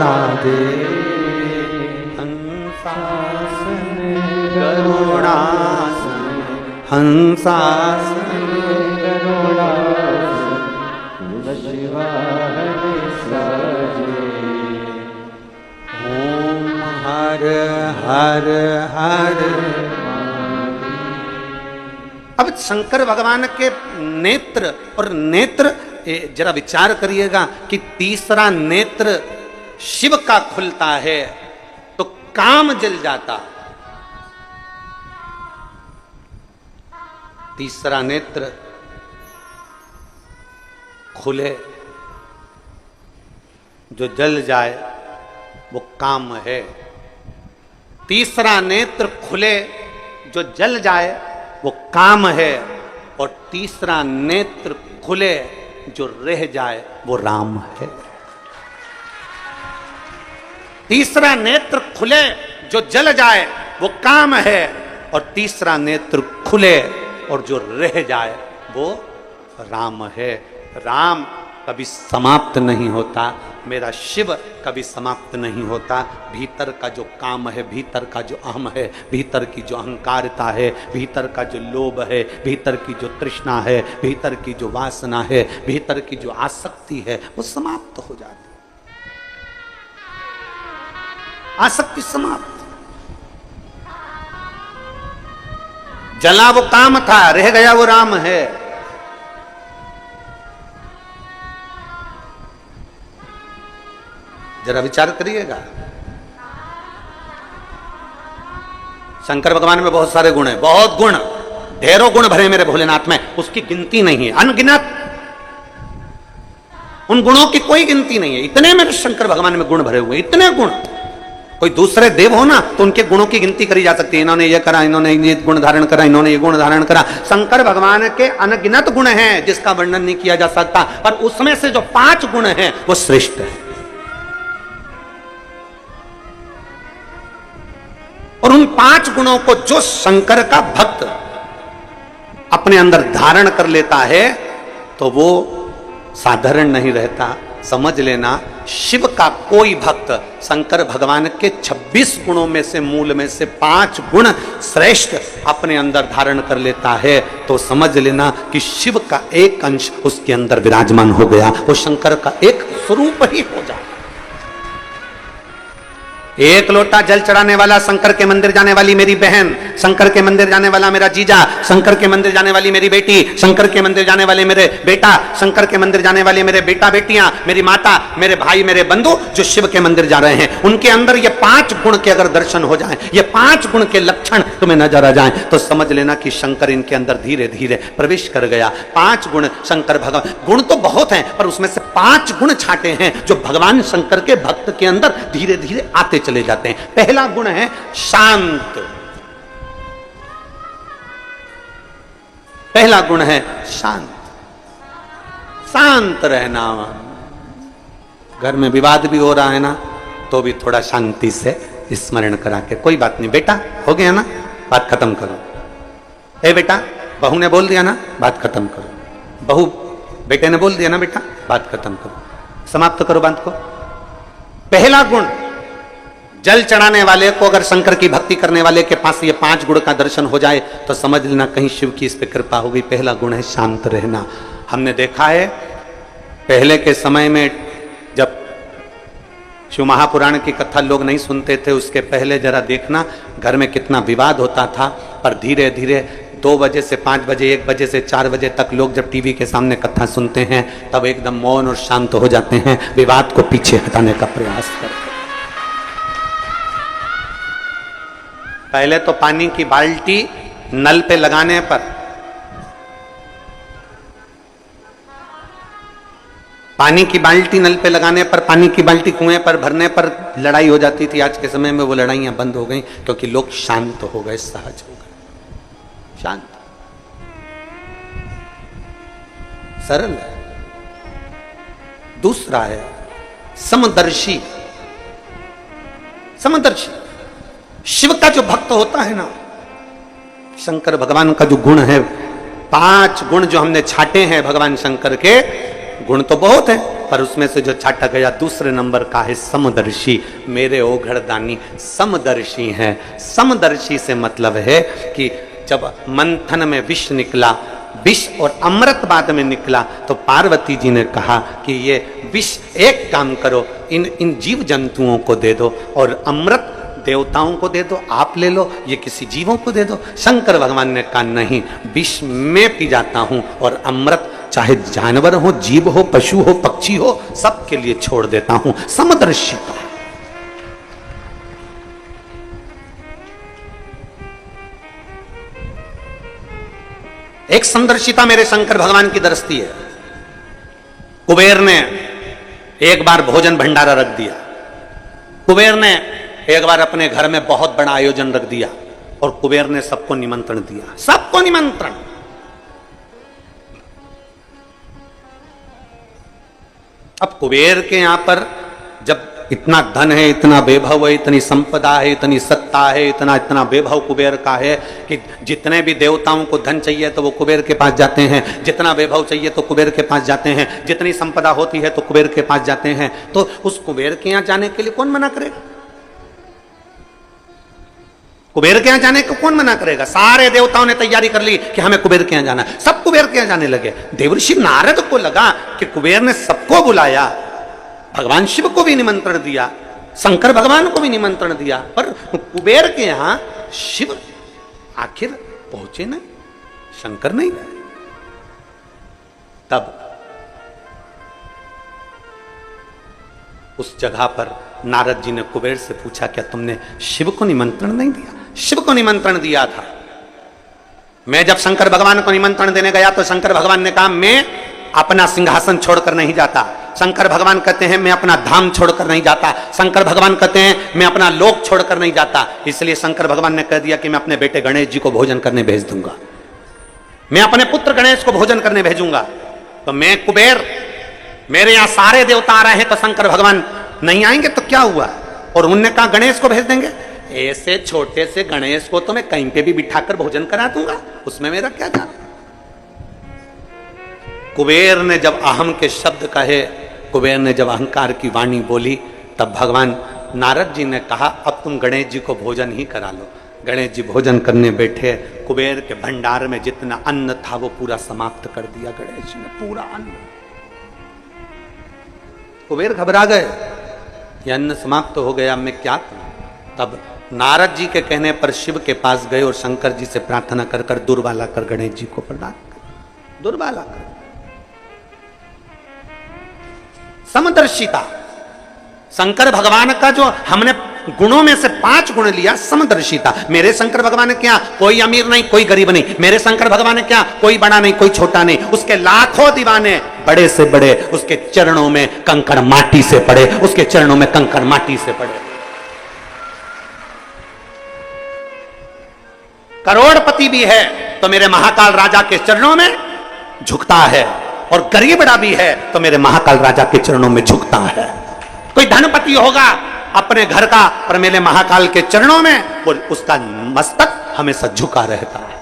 राधे हंसासन करुणासन हंसासन ओम हर हर हर। अब शंकर भगवान के नेत्र और नेत्र जरा विचार करिएगा कि तीसरा नेत्र शिव का खुलता है तो काम जल जाता। तीसरा नेत्र खुले जो जल जाए वो काम है। तीसरा नेत्र खुले जो जल जाए वो काम है। और तीसरा नेत्र खुले जो रह जाए वो राम है। तीसरा नेत्र खुले जो जल जाए वो काम है। और तीसरा नेत्र खुले और जो रह जाए वो राम है। राम कभी समाप्त नहीं होता, मेरा शिव कभी समाप्त नहीं होता। भीतर का जो काम है, भीतर का जो अहम है, भीतर की जो अहंकारता है, भीतर का जो लोभ है, भीतर की जो तृष्णा है, भीतर की जो वासना है, भीतर की जो आसक्ति है, वो समाप्त हो जाती है। आसक्ति समाप्त। जला वो काम था, रह गया वो राम है। जरा विचार करिएगा। शंकर भगवान में बहुत सारे गुण हैं, बहुत गुण, ढेरों गुण भरे मेरे भोलेनाथ में, उसकी गिनती नहीं है, अनगिनत। उन गुणों की कोई गिनती नहीं है। इतने मेरे शंकर भगवान में गुण भरे हुए, इतने गुण। कोई दूसरे देव हो ना तो उनके गुणों की गिनती करी जा सकती है, इन्होंने ये करा, इन्होंने ये गुण धारण करा, इन्होंने ये गुण धारण करा। शंकर भगवान के अनगिनत गुण हैं जिसका वर्णन नहीं किया जा सकता। पर उसमें से जो 5 गुण हैं वो श्रेष्ठ है। और उन 5 गुणों को जो शंकर का भक्त अपने अंदर धारण कर लेता है तो वो साधारण नहीं रहता। समझ लेना, शिव का कोई भक्त शंकर भगवान के 26 गुणों में से, मूल में से 5 गुण श्रेष्ठ अपने अंदर धारण कर लेता है तो समझ लेना कि शिव का एक अंश उसके अंदर विराजमान हो गया, वो शंकर का एक स्वरूप ही हो जाए। एक लोटा जल चढ़ाने वाला शंकर के मंदिर जाने वाली मेरी बहन, शंकर के मंदिर जाने वाला मेरा जीजा, शंकर के मंदिर जाने वाली मेरी बेटी, शंकर के मंदिर जाने वाले मेरे बेटा, शंकर के मंदिर जाने वाले मेरे बेटा बेटियां, मेरी माता, मेरे भाई, मेरे बंधु जो शिव के मंदिर जा रहे हैं, उनके अंदर ये 5 गुण के अगर दर्शन हो जाएं, ये 5 गुण के लक्षण तुम्हें नजर आ जाएं, तो समझ लेना कि शंकर इनके अंदर धीरे धीरे प्रवेश कर गया। 5 गुण शंकर भगवान, गुण तो बहुत हैं पर उसमें से 5 गुण छाटे हैं जो भगवान शंकर के भक्त के अंदर धीरे धीरे आते चले जाते हैं। पहला गुण है शांत। पहला गुण है शांत, शांत रहना। घर में विवाद भी हो रहा है ना, तो भी थोड़ा शांति से स्मरण करा के, कोई बात नहीं बेटा, हो गया ना, बात खत्म करो। ए बेटा, बहू ने बोल दिया ना, बात खत्म करो। बहू बेटे ने बोल दिया ना बेटा, बात खत्म करो, समाप्त करो बात को। पहला गुण, जल चढ़ाने वाले को अगर शंकर की भक्ति करने वाले के पास ये 5 गुण का दर्शन हो जाए तो समझ लेना कहीं शिव की इस पे कृपा हो गई। पहला गुण है शांत रहना। हमने देखा है पहले के समय में जब शिव महापुराण की कथा लोग नहीं सुनते थे, उसके पहले जरा देखना घर में कितना विवाद होता था, पर धीरे धीरे 2 बजे से 5 बजे, 1 बजे से 4 बजे तक लोग जब टीवी के सामने कथा सुनते हैं तब एकदम मौन और शांत हो जाते हैं, विवाद को पीछे हटाने का प्रयास करते हैं। पहले तो पानी की बाल्टी नल पे लगाने पर, पानी की बाल्टी नल पे लगाने पर, पानी की बाल्टी कुएं पर भरने पर लड़ाई हो जाती थी। आज के समय में वो लड़ाइयां बंद हो गई क्योंकि लोग शांत हो गए, सहज हो गए, शांत, सरल है। दूसरा है समदर्शी। समदर्शी शिव का जो भक्त होता है ना, शंकर भगवान का जो गुण है, 5 गुण जो हमने छाटे हैं भगवान शंकर के, गुण तो बहुत है पर उसमें से जो छाटा गया दूसरे नंबर का है समदर्शी। मेरे ओघड़दानी समदर्शी हैं। समदर्शी से मतलब है कि जब मंथन में विष निकला, विष और अमृत बाद में निकला, तो पार्वती जी ने कहा कि ये विष एक काम करो, इन जीव जंतुओं को दे दो और अमृत देवताओं को दे दो, आप ले लो, ये किसी जीवों को दे दो। शंकर भगवान ने कहा नहीं, विष मैं पी जाता हूं और अमृत चाहे जानवर हो, जीव हो, पशु हो, पक्षी हो, सबके लिए छोड़ देता हूं। समदर्शिता। एक समदर्शिता मेरे शंकर भगवान की दृष्टि है। कुबेर ने एक बार भोजन भंडारा रख दिया। कुबेर ने एक बार अपने घर में बहुत बड़ा आयोजन रख दिया और कुबेर ने सबको निमंत्रण दिया, सबको निमंत्रण। अब कुबेर के यहां पर जब इतना धन है, इतना वैभव है, इतनी संपदा है, इतनी सत्ता है, इतना वैभव कुबेर का है कि जितने भी देवताओं को धन चाहिए तो वो कुबेर के पास जाते हैं, जितना वैभव चाहिए तो कुबेर के पास जाते हैं, जितनी संपदा होती है तो कुबेर के पास जाते हैं। तो उस कुबेर के यहां जाने के लिए कौन मना करेगा? कुबेर के यहां जाने को कौन मना करेगा? सारे देवताओं ने तैयारी कर ली कि हमें कुबेर के यहां जाना है, सब कुबेर के यहां जाने लगे। देवर्षि नारद को लगा कि कुबेर ने सबको बुलाया, भगवान शिव को भी निमंत्रण दिया, शंकर भगवान को भी निमंत्रण दिया, पर कुबेर के यहां शिव आखिर पहुंचे नहीं, शंकर नहीं गए। तब उस जगह पर नारद जी ने कुबेर से पूछा, क्या तुमने शिव को निमंत्रण नहीं दिया? शिव को निमंत्रण दिया था। मैं जब शंकर भगवान को निमंत्रण देने गया तो शंकर भगवान ने कहा मैं अपना सिंहासन छोड़कर नहीं जाता। शंकर भगवान कहते हैं मैं अपना धाम छोड़कर नहीं जाता। शंकर भगवान कहते हैं मैं अपना लोक छोड़कर नहीं जाता। इसलिए शंकर भगवान ने कह दिया कि मैं अपने बेटे गणेश जी को भोजन करने भेज दूंगा, मैं अपने पुत्र गणेश को भोजन करने भेजूंगा। तो मैं कुबेर, मेरे यहां सारे देवता आ रहे हैं तो शंकर भगवान नहीं आएंगे तो क्या हुआ? और उनने कहा गणेश को भेज देंगे। ऐसे छोटे से गणेश को तो मैं कहीं पे भी बिठाकर भोजन करा दूंगा, उसमें मेरा क्या जाना। कुबेर ने जब अहम के शब्द कहे, कुबेर ने जब अहंकार की वाणी बोली, तब भगवान नारद जी ने कहा अब तुम गणेश जी को भोजन ही करा लो। गणेश जी भोजन करने बैठे, कुबेर के भंडार में जितना अन्न था वो पूरा समाप्त कर दिया गणेश जी ने, पूरा अन्न। कुबेर घबरा गए, ये अन्न समाप्त हो गया, मैं क्या करूं? तब नारद जी के कहने पर शिव के पास गए और शंकर जी से प्रार्थना कर कर दुर्वाला कर गणेश जी को प्रदान कर, दुर्वाला कर। समदर्शिता, शंकर भगवान का जो हमने गुणों में से 5 गुण लिया, समदर्शिता। मेरे शंकर भगवान ने क्या, कोई अमीर नहीं कोई गरीब नहीं, मेरे शंकर भगवान ने क्या, कोई बड़ा नहीं कोई छोटा नहीं, उसके लाखों दीवाने बड़े से बड़े उसके चरणों में कंकड़ माटी से पड़े, उसके चरणों में कंकड़ माटी से पड़े। करोड़पति भी है तो मेरे महाकाल राजा के चरणों में झुकता है, और गरीबड़ा भी है तो मेरे महाकाल राजा के चरणों में झुकता है। कोई धनपति होगा अपने घर का, पर मेरे महाकाल के चरणों में वो उसका मस्तक हमेशा झुका रहता है।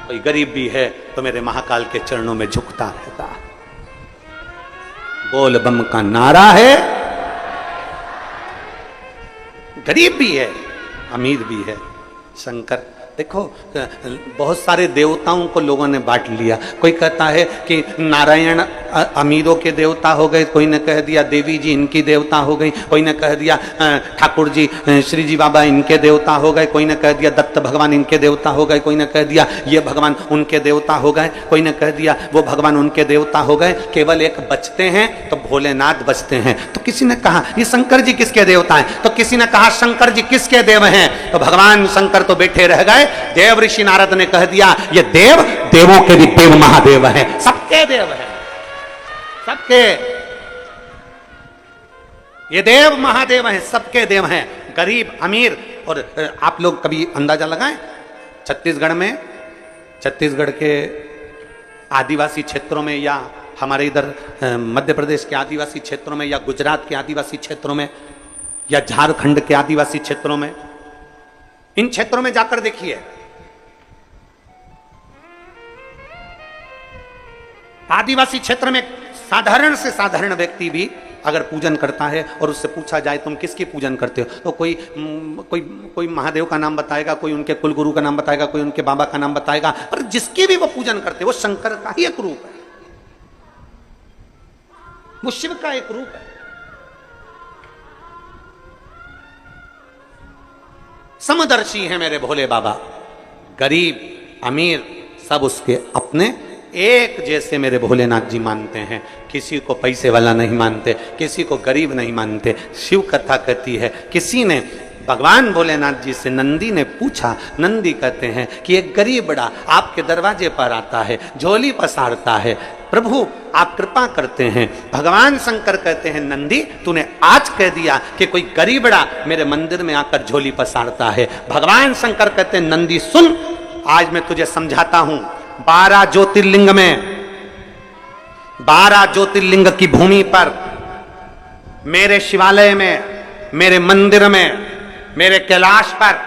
कोई गरीब भी है तो मेरे महाकाल के चरणों में झुकता रहता है। बोल बम का नारा है। गरीब भी है अमीर भी है शंकर। देखो बहुत सारे देवताओं को लोगों ने बांट लिया। कोई कहता है कि नारायण अमीरों के देवता हो गए, कोई ने कह दिया देवी जी इनकी देवता हो गई, कोई ने कह दिया ठाकुर जी श्री जी बाबा इनके देवता हो गए, कोई ने कह दिया दत्त भगवान इनके देवता हो गए, कोई ने कह दिया ये भगवान उनके देवता हो गए, कोई ने कह दिया वो भगवान उनके देवता हो गए। केवल एक बचते हैं तो भोलेनाथ बचते हैं। तो किसी ने कहा ये शंकर जी किसके देवता हैं, तो किसी ने कहा शंकर जी किसके देव हैं, तो भगवान शंकर तो बैठे रह गए। देव ऋषि नारद ने कह दिया ये देव देवों के भी देव महादेव हैं, सबके देव हैं, सबके ये देव महादेव हैं, सबके देव हैं, गरीब अमीर। और आप लोग कभी अंदाजा लगाएं छत्तीसगढ़ के आदिवासी क्षेत्रों में, या हमारे इधर मध्य प्रदेश के आदिवासी क्षेत्रों में, या गुजरात के आदिवासी क्षेत्रों में, या झारखंड के आदिवासी क्षेत्रों में, इन क्षेत्रों में जाकर देखिए आदिवासी क्षेत्र में साधारण से साधारण व्यक्ति भी अगर पूजन करता है और उससे पूछा जाए तुम किसकी पूजन करते हो, तो कोई महादेव का नाम बताएगा, कोई उनके कुलगुरु का नाम बताएगा, कोई उनके बाबा का नाम बताएगा, और जिसकी भी वो पूजन करते वो शंकर का ही एक रूप है, वो शिव का एक रूप है। समदर्शी है मेरे भोले बाबा, गरीब अमीर सब उसके अपने एक जैसे मेरे भोलेनाथ जी मानते हैं। किसी को पैसे वाला नहीं मानते, किसी को गरीब नहीं मानते। शिव कथा कहती है किसी ने भगवान भोलेनाथ जी से नंदी ने पूछा, नंदी कहते हैं कि एक गरीब बड़ा आपके दरवाजे पर आता है, झोली पसारता है, प्रभु आप कृपा करते हैं। भगवान शंकर कहते हैं नंदी तूने आज कह दिया कि कोई गरीब बड़ा मेरे मंदिर में आकर झोली पसारता है। भगवान शंकर कहते हैं नंदी सुन, आज मैं तुझे समझाता हूं। 12 ज्योतिर्लिंग में, 12 ज्योतिर्लिंग की भूमि पर, मेरे शिवालय में, मेरे मंदिर में, मेरे कैलाश पर,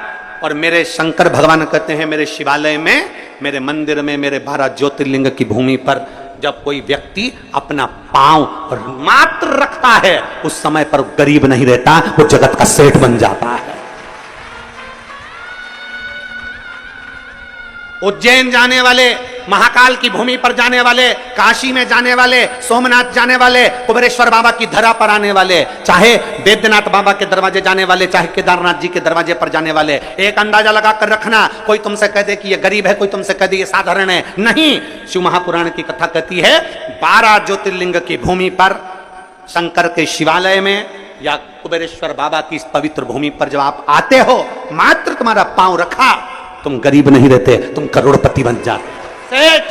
और मेरे शंकर भगवान कहते हैं मेरे शिवालय में, मेरे मंदिर में, मेरे 12 ज्योतिर्लिंग की भूमि पर जब कोई व्यक्ति अपना पांव मात्र रखता है उस समय पर गरीब नहीं रहता, वो जगत का सेठ बन जाता है। उज्जैन जाने वाले, महाकाल की भूमि पर जाने वाले, काशी में जाने वाले, सोमनाथ जाने वाले, कुबेरेश्वर बाबा की धरा पर आने वाले, चाहे वैद्यनाथ बाबा के दरवाजे जाने वाले, चाहे केदारनाथ जी के दरवाजे पर जाने वाले, एक अंदाजा लगा कर रखना। कोई तुमसे कह दे कि ये गरीब है, कोई तुमसे कह दे ये साधारण है, नहीं। शिव महापुराण की कथा कहती है 12 ज्योतिर्लिंग की भूमि पर, शंकर के शिवालय में या कुबेरेश्वर बाबा की इस पवित्र भूमि पर जब आप आते हो, मात्र तुम्हारा पांव रखा, तुम गरीब नहीं रहते, तुम करोड़पति बन जाते। सेठ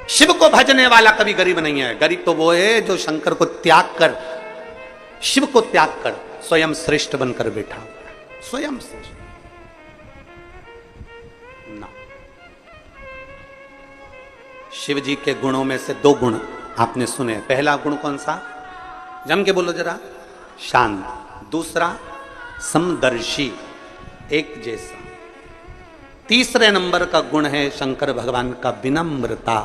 शिव को भजने वाला कभी गरीब नहीं है। गरीब तो वो है जो शंकर को त्याग कर, शिव को त्याग कर स्वयं श्रेष्ठ बनकर बैठा, स्वयं श्रेष्ठ। शिव जी के गुणों में से 2 गुण आपने सुने। पहला गुण कौन सा, जम के बोलो जरा, शांत। दूसरा समदर्शी, एक जैसा। तीसरे नंबर का गुण है शंकर भगवान का विनम्रता।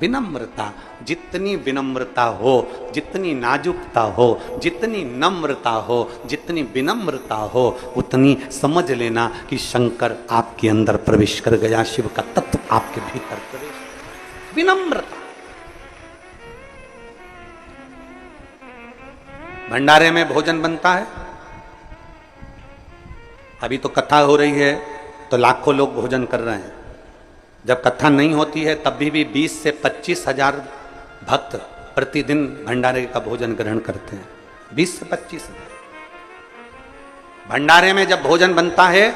विनम्रता, जितनी विनम्रता हो, जितनी नाजुकता हो, जितनी नम्रता हो, जितनी विनम्रता हो, उतनी समझ लेना कि शंकर आपके अंदर प्रवेश कर गया, शिव का तत्व आपके भीतर प्रवेश। विनम्रता। भंडारे में भोजन बनता है, अभी तो कथा हो रही है तो लाखों लोग भोजन कर रहे हैं। जब कथा नहीं होती है तब भी 20 से 25 हजार भक्त प्रतिदिन भंडारे का भोजन ग्रहण करते हैं। 20 से 25 हजार। भंडारे में जब भोजन बनता है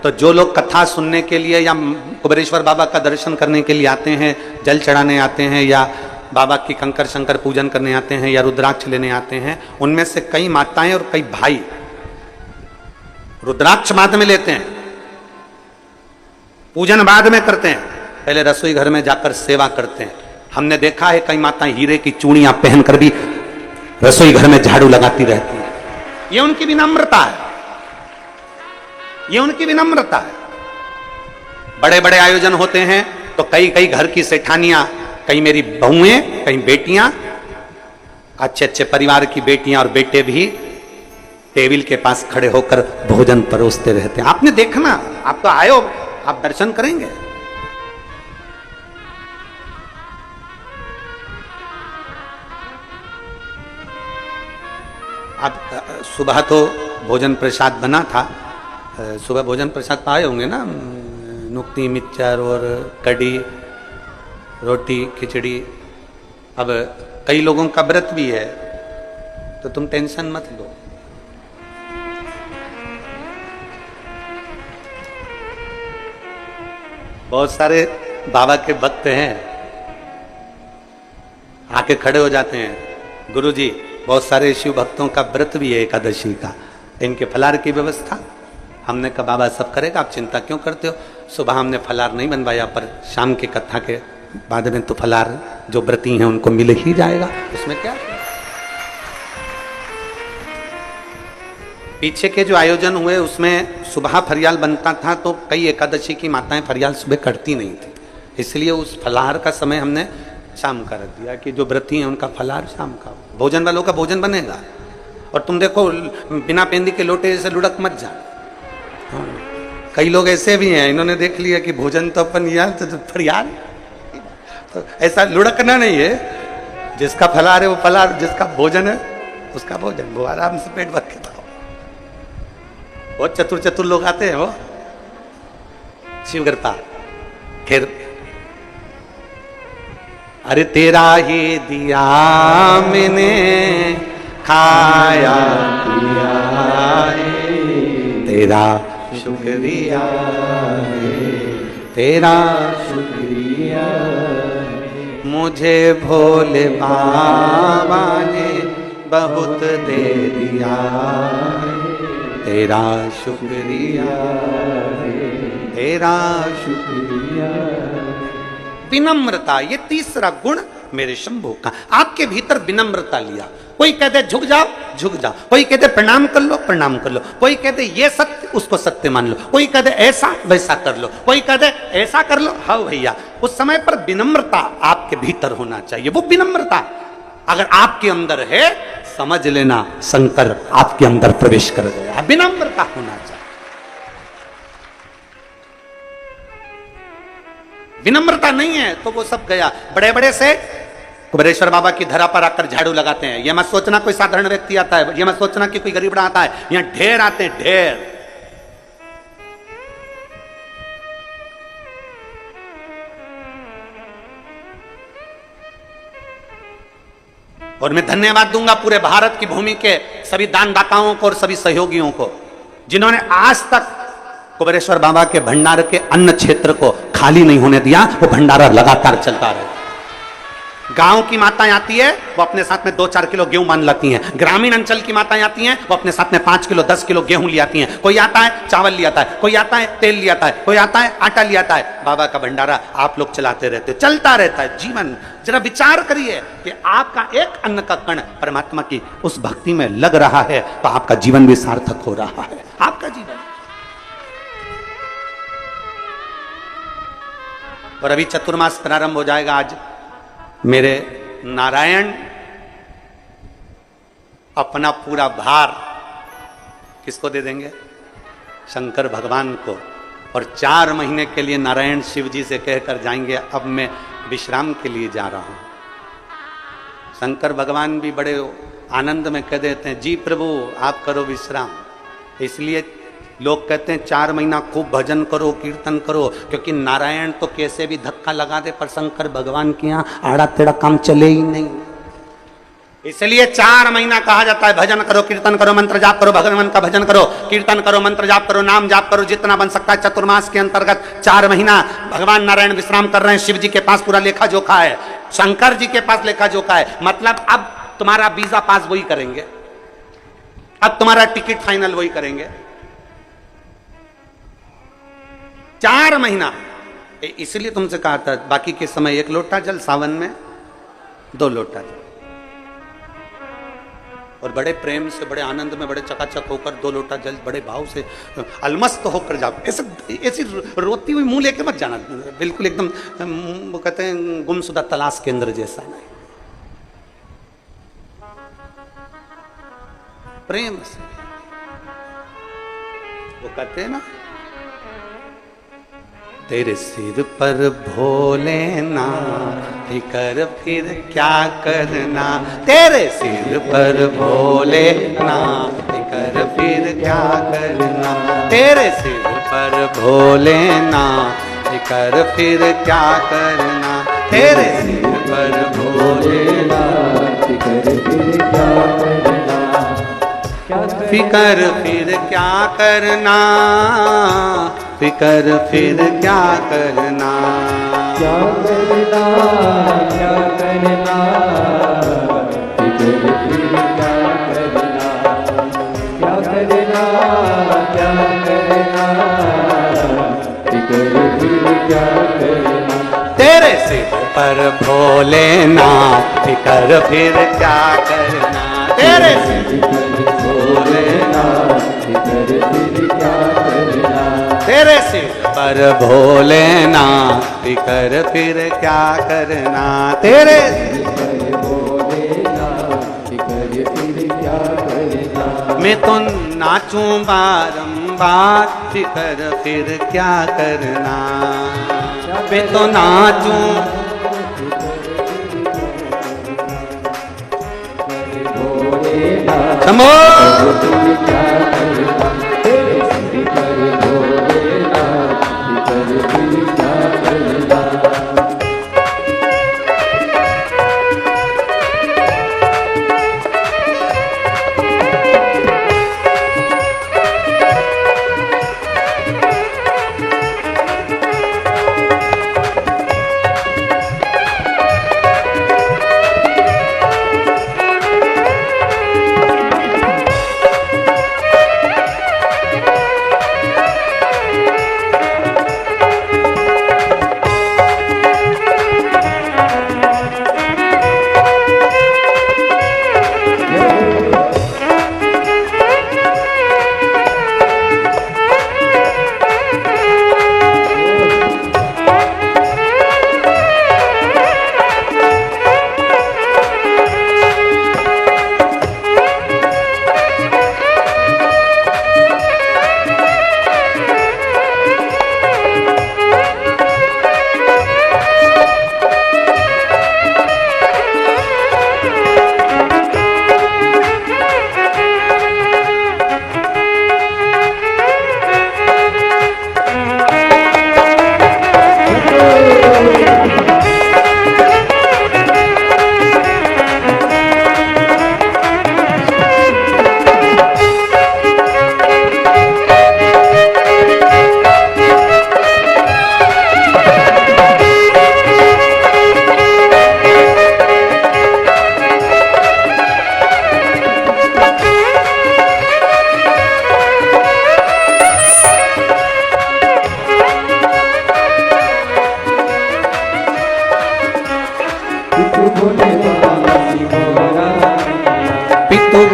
तो जो लोग कथा सुनने के लिए या कुबेरेश्वर बाबा का दर्शन करने के लिए आते हैं, जल चढ़ाने आते हैं, या बाबा की कंकर शंकर पूजन करने आते हैं, या रुद्राक्ष लेने आते हैं, उनमें से कई माताएं और कई भाई रुद्राक्ष बाद में लेते हैं, पूजन बाद में करते हैं, पहले रसोई घर में जाकर सेवा करते हैं। हमने देखा है कई माताएं हीरे की चूड़ियां पहनकर भी रसोई घर में झाड़ू लगाती रहती हैं। ये उनकी विनम्रता है, ये उनकी विनम्रता है। बड़े बड़े आयोजन होते हैं तो कई कई घर की सेठानियां, कई मेरी बहुएं, कई बेटियां, अच्छे अच्छे परिवार की बेटियां और बेटे भी टेबल के पास खड़े होकर भोजन परोसते रहते हैं। आपने देखना, आप तो आयो, आप दर्शन करेंगे। अब सुबह तो भोजन प्रसाद बना था, सुबह भोजन प्रसाद पाए होंगे ना, नुक्ती मिक्सचर और कड़ी, रोटी, खिचड़ी। अब कई लोगों का व्रत भी है तो तुम टेंशन मत लो। बहुत सारे बाबा के भक्त हैं, आके खड़े हो जाते हैं, गुरुजी बहुत सारे शिव भक्तों का व्रत भी है एकादशी का, इनके फलार की व्यवस्था। हमने कहा बाबा सब करेगा, आप चिंता क्यों करते हो। सुबह हमने फलार नहीं बनवाया, पर शाम की कथा के बाद में तो फलार जो व्रती हैं उनको मिल ही जाएगा, उसमें क्या। पीछे के जो आयोजन हुए उसमें सुबह फरियाल बनता था तो कई एकादशी की माताएं फरियाल सुबह करती नहीं थी, इसलिए उस फलाहार का समय हमने शाम का रख दिया कि जो व्रती हैं उनका फलाहार शाम का, भोजन वालों का भोजन बनेगा। और तुम देखो बिना पेंदी के लोटे जैसे लुढ़क मत जा। हाँ। कई लोग ऐसे भी हैं, इन्होंने देख लिया कि भोजन तो अपन यार तो फरियाल, तो ऐसा लुढ़कना नहीं है। जिसका फलाहार है वो फलाहार, जिसका भोजन है उसका भोजन, वो आराम से पेट भर के खाओ। बहुत चतुर चतुर लोग आते हैं, वो शिव कृपा। फिर अरे तेरा ही दिया मैंने खाया पिया है, तेरा शुक्रिया है, तेरा शुक्रिया है। मुझे भोले बाबा ने बहुत दे दिया है, तेरा शुक्रिया है, तेरा शुक्रिया। विनम्रता, ये तीसरा गुण मेरे शंभू का। आपके भीतर विनम्रता लिया। कोई कहते झुक जाओ, झुक जाओ। कोई कहते प्रणाम कर लो, प्रणाम कर लो। कोई कहते ये सत्य, उसको सत्य मान लो। कोई कहते ऐसा वैसा कर लो, कोई कहते ऐसा कर लो। हाँ भैया, उस समय पर विनम्रता आपके भीतर होना चाहिए। वो विनम्रता अगर आपके अंदर है, समझ लेना शंकर आपके अंदर प्रवेश कर गया। विनम्रता होना चाहिए। विनम्रता नहीं है तो वो सब गया। बड़े बड़े से कुबेरेश्वर बाबा की धरा पर आकर झाड़ू लगाते हैं। यह मत सोचना कोई साधारण व्यक्ति आता है, यह मत सोचना कि कोई गरीबड़ा आता है। यहां ढेर आते हैं, ढेर। और मैं धन्यवाद दूंगा पूरे भारत की भूमि के सभी दानदाताओं को और सभी सहयोगियों को, जिन्होंने आज तक कुबेरेश्वर बाबा के भंडार के अन्न क्षेत्र को खाली नहीं होने दिया। वो भंडारा लगातार चलता रहे। गांव की माताएं आती है, वो अपने साथ में 2-4 किलो गेहूं मान लाती हैं। ग्रामीण अंचल की माताएं आती हैं, वो अपने साथ में 5 किलो 10 किलो गेहूं ले आती हैं। कोई आता है चावल ले आता है, कोई आता है तेल ले आता है, कोई आता है आटा ले आता है। बाबा का भंडारा आप लोग चलाते रहते हो, चलता रहता है जीवन। जरा विचार करिए कि आपका एक अन्न का कण परमात्मा की उस भक्ति में लग रहा है तो आपका जीवन भी सार्थक हो रहा है। आपका जीवन। और अभी चतुर्मास प्रारंभ हो जाएगा। आज मेरे नारायण अपना पूरा भार किसको दे देंगे? शंकर भगवान को। और 4 महीने के लिए नारायण शिव जी से कहकर जाएंगे अब मैं विश्राम के लिए जा रहा हूं। शंकर भगवान भी बड़े आनंद में कह देते हैं जी प्रभु आप करो विश्राम। इसलिए लोग कहते हैं 4 महीना खूब भजन करो, कीर्तन करो, क्योंकि नारायण तो कैसे भी धक्का लगा दे पर शंकर भगवान के यहाँ आड़ा टेढ़ा काम चले ही नहीं। इसलिए 4 महीना कहा जाता है भजन करो, कीर्तन करो, मंत्र जाप करो, भगवान का भजन करो, कीर्तन करो, मंत्र जाप करो, नाम जाप करो, जितना बन सकता है। चतुर्मास के अंतर्गत 4 महीना भगवान नारायण विश्राम कर रहे हैं। शिव जी के पास पूरा लेखा जोखा है, शंकर जी के पास लेखा जोखा है। मतलब अब तुम्हारा वीजा पास वही करेंगे, अब तुम्हारा टिकट फाइनल वही करेंगे। 4 महीना इसलिए तुमसे कहा था बाकी के समय 1 लोटा जल, सावन में 2 लोटा जल। और बड़े प्रेम से, बड़े आनंद में, बड़े चकाचक होकर 2 लोटा जल बड़े भाव से अलमस्त होकर जाओ। ऐसी रोती हुई मुंह लेके मत जाना, बिल्कुल एकदम वो कहते हैं गुमशुदा तलाश केंद्र जैसा नहीं। प्रेम से वो कहते हैं ना तेरे सिर पर भोलेनाथ फिकर फिर क्या करना, तेरे सिर पर भोलेनाथ फिकर फिर क्या करना, तेरे सिर पर भोलेनाथ फिकर फिर क्या करना, तेरे सिर पर भोलेनाथ फिकर फिर क्या करना, फिकर फिर क्या करना, फिकर फिर क्या करना, क्या करना, क्या करना, फिकर फिर क्या करना, क्या करना, क्या करना, फिकर फिर क्या करना, तेरे सिर पर भोलेनाथ फिकर फिर क्या करना, तेरे सिर पर भोलेनाथ फिकर फिर क्या करना, तेरे सिर पर भोलेनाथ फिकर फिर क्या करना, तेरे सिर पर भोलेनाथ फिकर फिर क्या करना, मैं तो नाचूं बारंबार फिकर फिर क्या करना, मैं तो नाचूं समो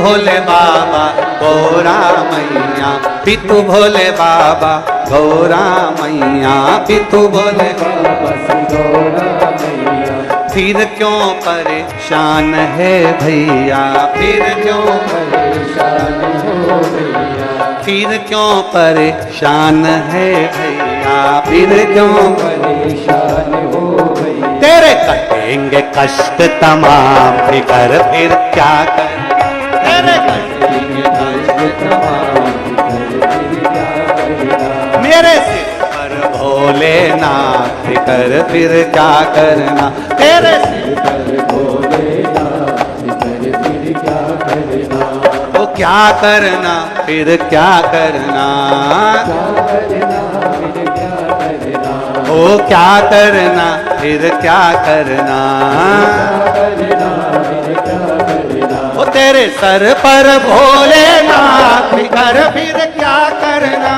भोले बाबा गौरा मैया, पितु भोले बाबा गौरा मैया, पितु भोले बाबा गौरा मैया, फिर क्यों परेशान है भैया, फिर क्यों परेशान हो भैया, फिर क्यों परेशान है भैया, फिर क्यों परेशान हो भैया। तेरे कटेंगे कष्ट तमाम, फिकर फिर क्या कर, तेरे कटेंगे कष्ट तमाम, मेरे सिर पर भोलेनाथ, फिकर फिर क्या करना, तेरे सिर पर भोलेनाथ, फिर क्या करना, तो क्या करना फिर क्या करना, ओ क्या करना फिर क्या करना, ओ तेरे सर पर भोलेनाथ, फिकर फिर क्या करना।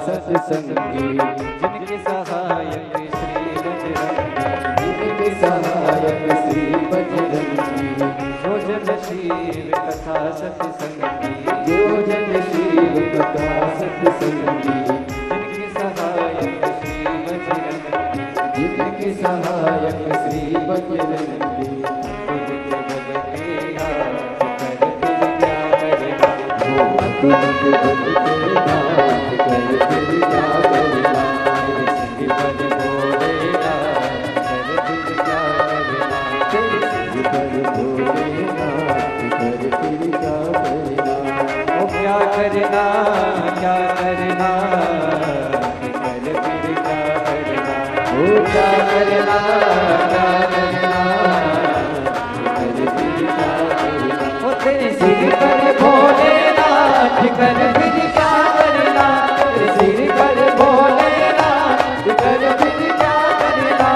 सत्संगी जिनके सहायक श्री बजरंगी, जिनके सहायक श्री बजरंगी, जो जनशील कथा सत्संगी, जो जनशील कथा सत्संगी, जिनके सहायक श्री बजरंगी, जिनके सहायक श्री बजरंगी, तुझके बल के नाथ कर फिर क्या करना, तेरे सिर पर भोलेनाथ कर फिर क्या करना, तेरे सिर पर भोलेनाथ कर फिर क्या करना, ओ क्या करना क्या करना, कर फिर क्या करना, ओ क्या करना क्या करना, कर फिर क्या करना, ओ तेरे सिर पर भोलेनाथ कर फिर क्या करना, तेरे सिर पर भोलेनाथ कर फिर क्या करना।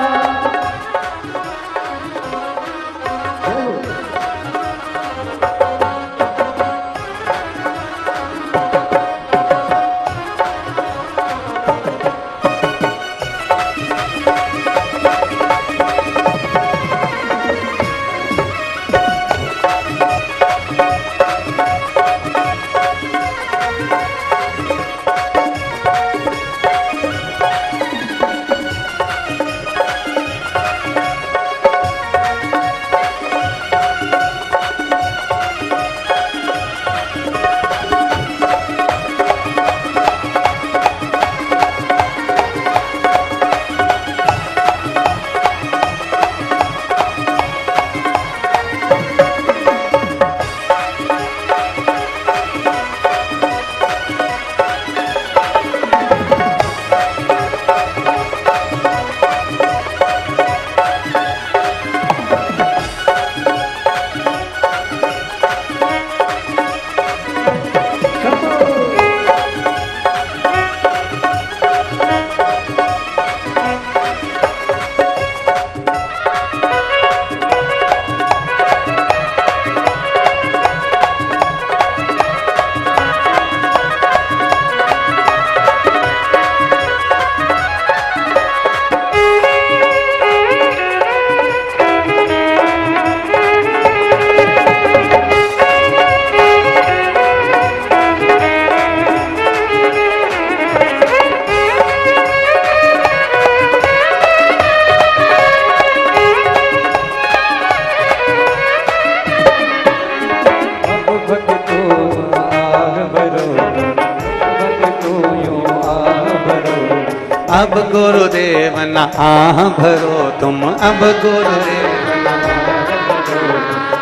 गुरुदेव न आह भरो तुम, अब गुरुदेव न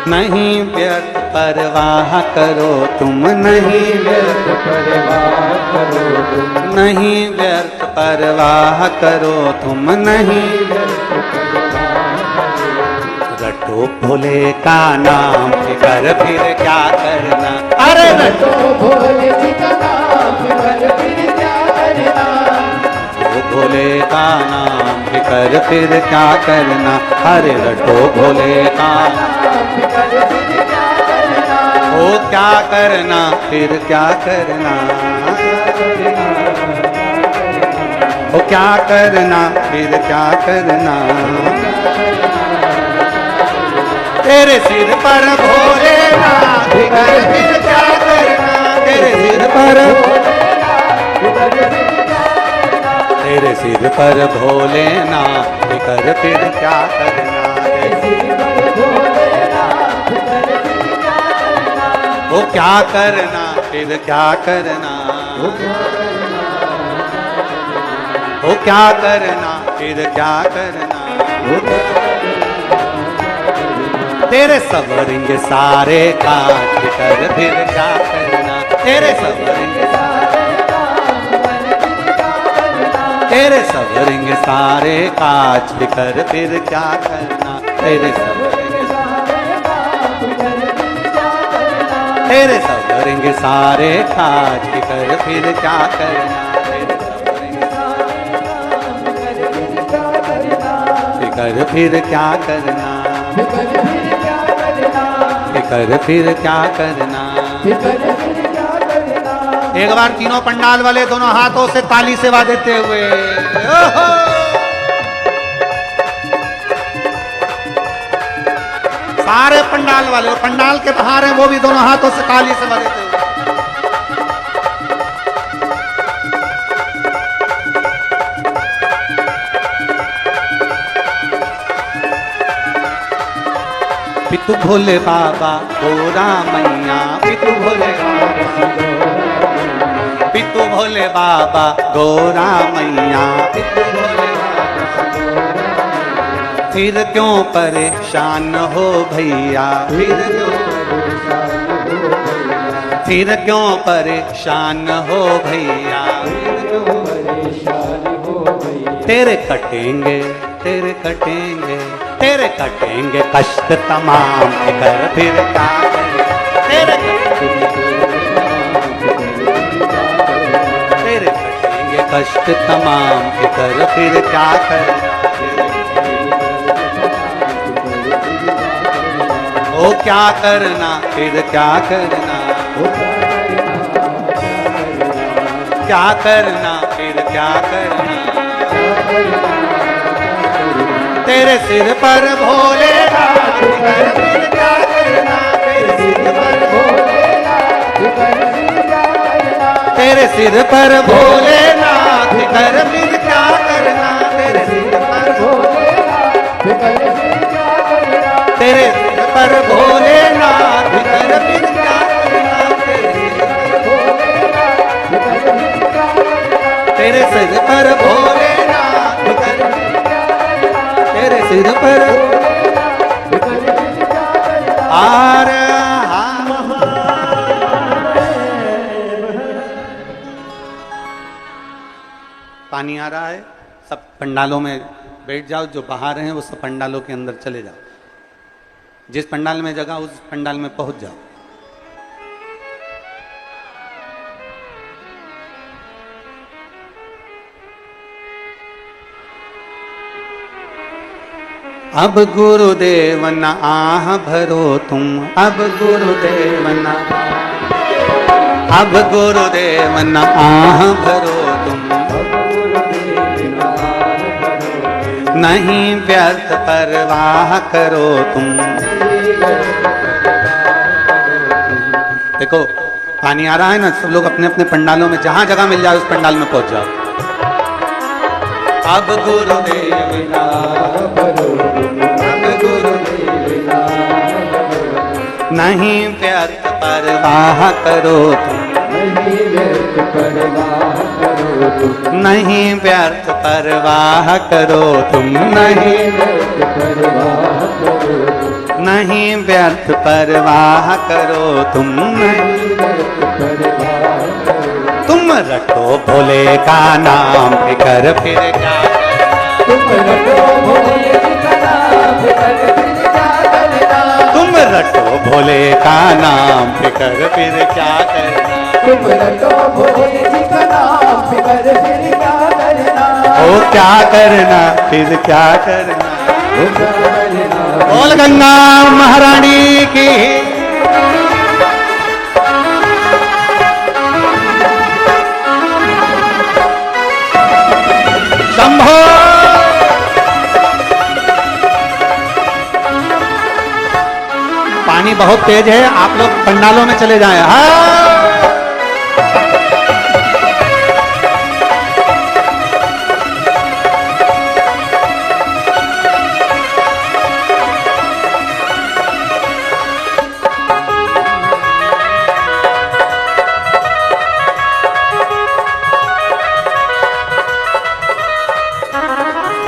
नहीं व्यर्थ परवाह करो तुम, नहीं व्यर्थ परवाह करो तुम, नहीं व्यर्थ परवाह करो तुम, नहीं व्यर्थ परवाह करो। रटो भोले का नाम फिकर फिर क्या करना, अरे रटो भोले जी का नाम फिकर फिर क्या करना, रटो भोले का नाम फिकर फिर क्या करना, अरे रटो भोले का नाम फिकर फिर क्या करना, ओ क्या करना फिर क्या करना, ओ क्या करना फिर क्या करना, तेरे सिर पर भोलेनाथ फिकर फिर क्या करना, तेरे सिर पर तेरे सिर पर भोलेनाथ फिकर फिर क्या करना, वो क्या करना फिर क्या करना, वो क्या करना फिर क्या करना, तेरे सवरेंगे सारे काज फिकर फिर क्या करना, तेरे सवरेंगे तेरे सवरेंगे सारे काज फिकर फिर क्या करना, तेरे तेरे सवरेंगे सारे काज फिकर फिर क्या करना, फिकर फिर क्या करना, फिकर फिर क्या करना। एक बार तीनों पंडाल वाले दोनों हाथों से ताली सेवा देते हुए, ओहो! सारे पंडाल वाले और पंडाल के बाहर हैं वो भी दोनों हाथों से ताली सेवा देते हुए, पितु भोले बाबा गोरा मैया, पितु भोले बाबा, पितु भोले बाबा गोरा मैया, पितु भोले बाबा, फिर क्यों परेशान हो भैया, फिर क्यों परेशान हो भैया, तेरे कटेंगे तेरे कटेंगे तेरे कटेंगे कष्ट तमाम फिकर फिर क्या करना, तेरे कटेंगे कष्ट तमाम फिकर फिर क्या करना, ओ क्या करना फिर क्या करना, क्या करना फिर क्या करना, तेरे सिर पर भोलेनाथ फिकर फिर क्या करना, तेरे सिर पर भोलेनाथ फिकर फिर क्या करना, तेरे सिर पर भोलेनाथ फिकर फिर क्या करना, तेरे सिर पर भोलेनाथ फिकर फिर क्या करना, तेरे सिर पर भोलेनाथ फिकर फिर क्या करना, तेरे सिर पर भोलेनाथ फिकर तेरे सिर पर आर पानी आ रहा है, सब पंडालों में बैठ जाओ, जो बाहर हैं वो सब पंडालों के अंदर चले जाओ, जिस पंडाल में जगह उस पंडाल में पहुंच जाओ। अब गुरुदेव न आह भरो तुम, अब गुरुदेव न, अब गुरुदेव न आह भरो तुम, नहीं व्यर्थ परवाह करो तुम। देखो पानी आ रहा है ना, सब लोग अपने अपने पंडालों में जहां जगह मिल जाए उस पंडाल में पहुंच जाओ। अब गुरुदेव न आह भरो, अब गुरुदेव न आह भरो, नहीं व्यर्थ परवाह करो तुम, नहीं व्यर्थ परवाह करो नहीं व्यर्थ परवाह करो तुम, नहीं नहीं व्यर्थ परवाह करो तुम, तुम रटो भोले का नाम फिकर फिर क्या तुम रटो भोले का नाम फिकर फिर क्या करना, तुम रटो भोले जी का नाम फिकर फिर क्या करना, ओ क्या करना फिर क्या करना। ओ क्या करना। बोल गंगा महारानी की। शंभो। पानी बहुत तेज है, आप लोग पंडालों में चले जाएं। हाँ।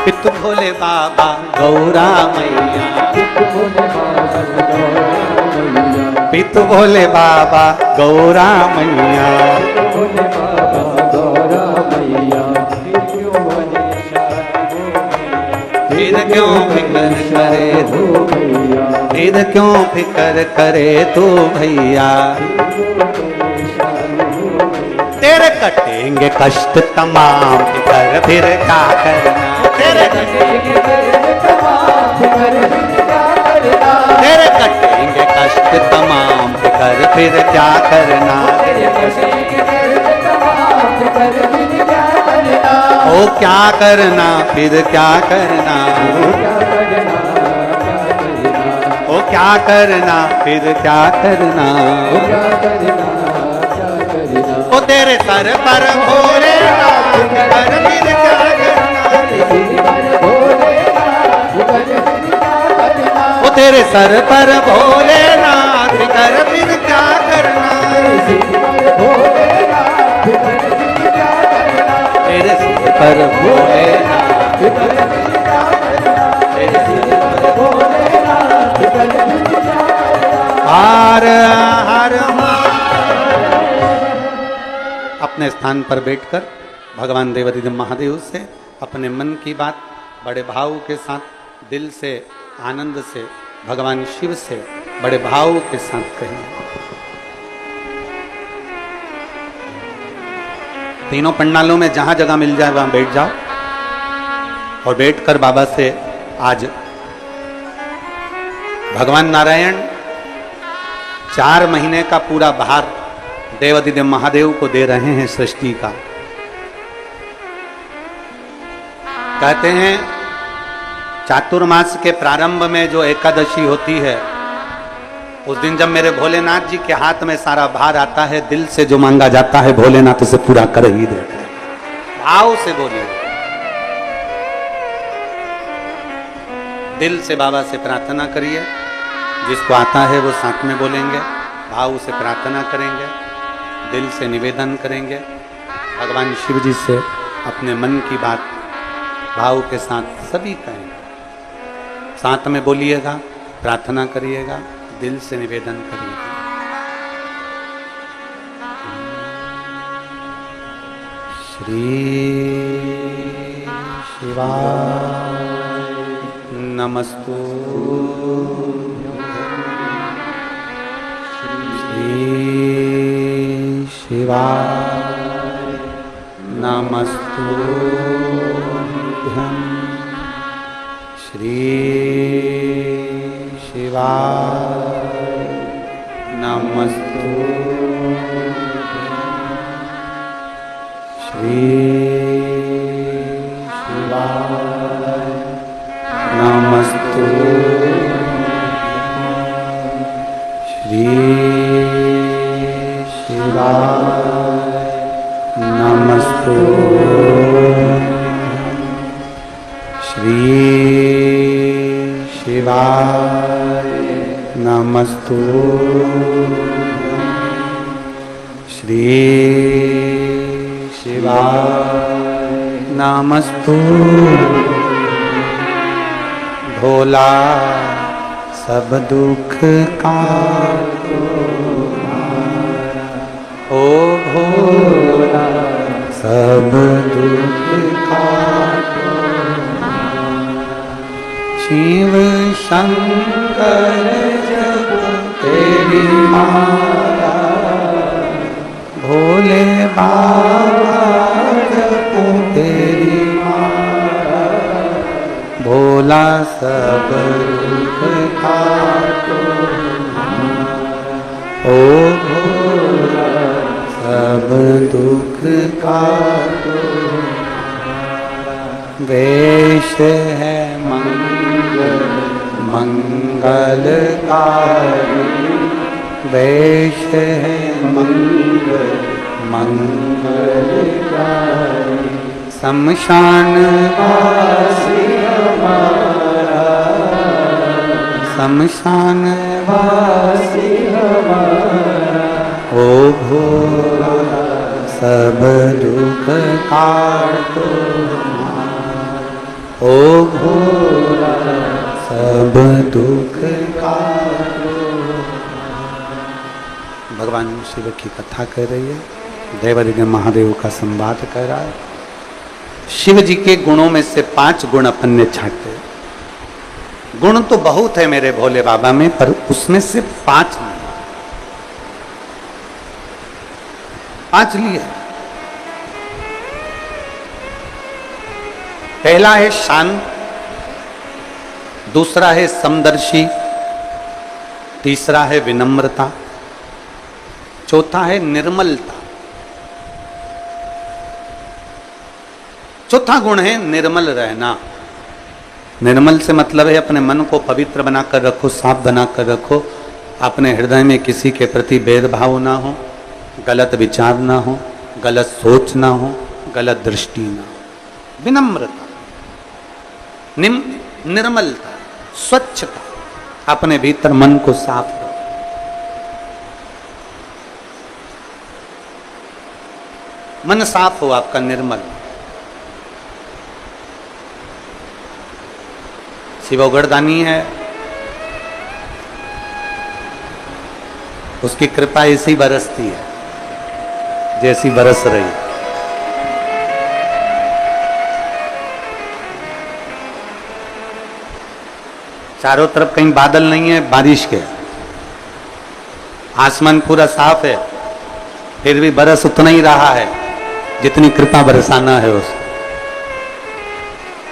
पितु भोले बाबा गौरा मैया, पितु भोले बाबा गौरा मैया, फिर क्यों फिकर करे तू, फिर क्यों फिकर करे तू भैया, तेरे कटेंगे कष्ट तमाम फिकर फिर क्या करना, तेरे कटेंगे कष्ट तमाम फिकर फिर क्या करना, ओ क्या करना फिर क्या करना, ओ क्या करना फिर क्या करना। ओ तेरे सर पर भोलेनाथ फिकर फिर क्या करना, ओ तेरे सर पर भोलेनाथ फिकर फिर क्या करना, तेरे सर पर भोलेनाथ हर हर। अपने स्थान पर बैठकर भगवान देवाधिदेव महादेव से अपने मन की बात बड़े भाव के साथ, दिल से आनंद से भगवान शिव से बड़े भाव के साथ कहें। तीनों पंडालों में जहां जगह मिल जाए वहां बैठ जाओ और बैठकर बाबा से आज भगवान नारायण 4 महीने का पूरा भार देवाधिदेव महादेव को दे रहे हैं सृष्टि का। कहते हैं चातुर्मास के प्रारंभ में जो एकादशी होती है, उस दिन जब मेरे भोलेनाथ जी के हाथ में सारा भार आता है, दिल से जो मांगा जाता है भोलेनाथ उसे पूरा कर ही देते हैं। भाव से बोलिए, दिल से बाबा से प्रार्थना करिए। जिसको आता है वो साथ में बोलेंगे, भाव से प्रार्थना करेंगे, दिल से निवेदन करेंगे, भगवान शिव जी से अपने मन की बात भाव के साथ सभी कहेंगे। साथ में बोलिएगा, प्रार्थना करिएगा, दिल से निवेदन करिएगा। श्री शिवाय नमस्तु, श्री शिवाय नमस्तुभ्यं, श्री शिवाय नमस्तुभ्यं, श्री शिवाय नमस्तुभ्यं, श्री शिवाय नमस्तुभ्यं, श्री शिवाय नमस्तुभ्यं, श्री शिवाय नमस्तु भोला सब दुख का ओ भोला सब दुख का शिव शंकर जप तेरी माला भोले बाबा जप तेरी माला भोला सब दुख काटो ओ भोला सब दुख काटो वेश है मंगलकारी वेश है मंगलकारी शमशान वासी हमारा शमशान वासी हमारा ओ भोला सब दुख काटो ओ भोला सब दुख काटो। भगवान शिव की कथा कर रही है, देवदिग महादेव का संवाद कर रहा है। शिव जी के गुणों में से 5 गुण अपन ने छाटे। गुण तो बहुत है मेरे भोले बाबा में, पर उसमें से 5 नहीं, 5 लिए। पहला है शांत, दूसरा है समदर्शी, तीसरा है विनम्रता, चौथा है निर्मलता। चौथा गुण है निर्मल रहना। निर्मल से मतलब है अपने मन को पवित्र बनाकर रखो, साफ बनाकर रखो, अपने हृदय में किसी के प्रति भेदभाव ना हो, गलत विचार ना हो, गलत सोच ना हो, गलत दृष्टि ना हो। विनम्रता, निर्मलता, स्वच्छता, अपने भीतर मन को साफ करो। मन साफ हो आपका, निर्मल। शिवगढ़दानी है, उसकी कृपा ऐसी बरसती है जैसी बरस रही। चारों तरफ कहीं बादल नहीं है बारिश के, आसमान पूरा साफ है, फिर भी बरस उतना ही रहा है जितनी कृपा बरसाना है उसको।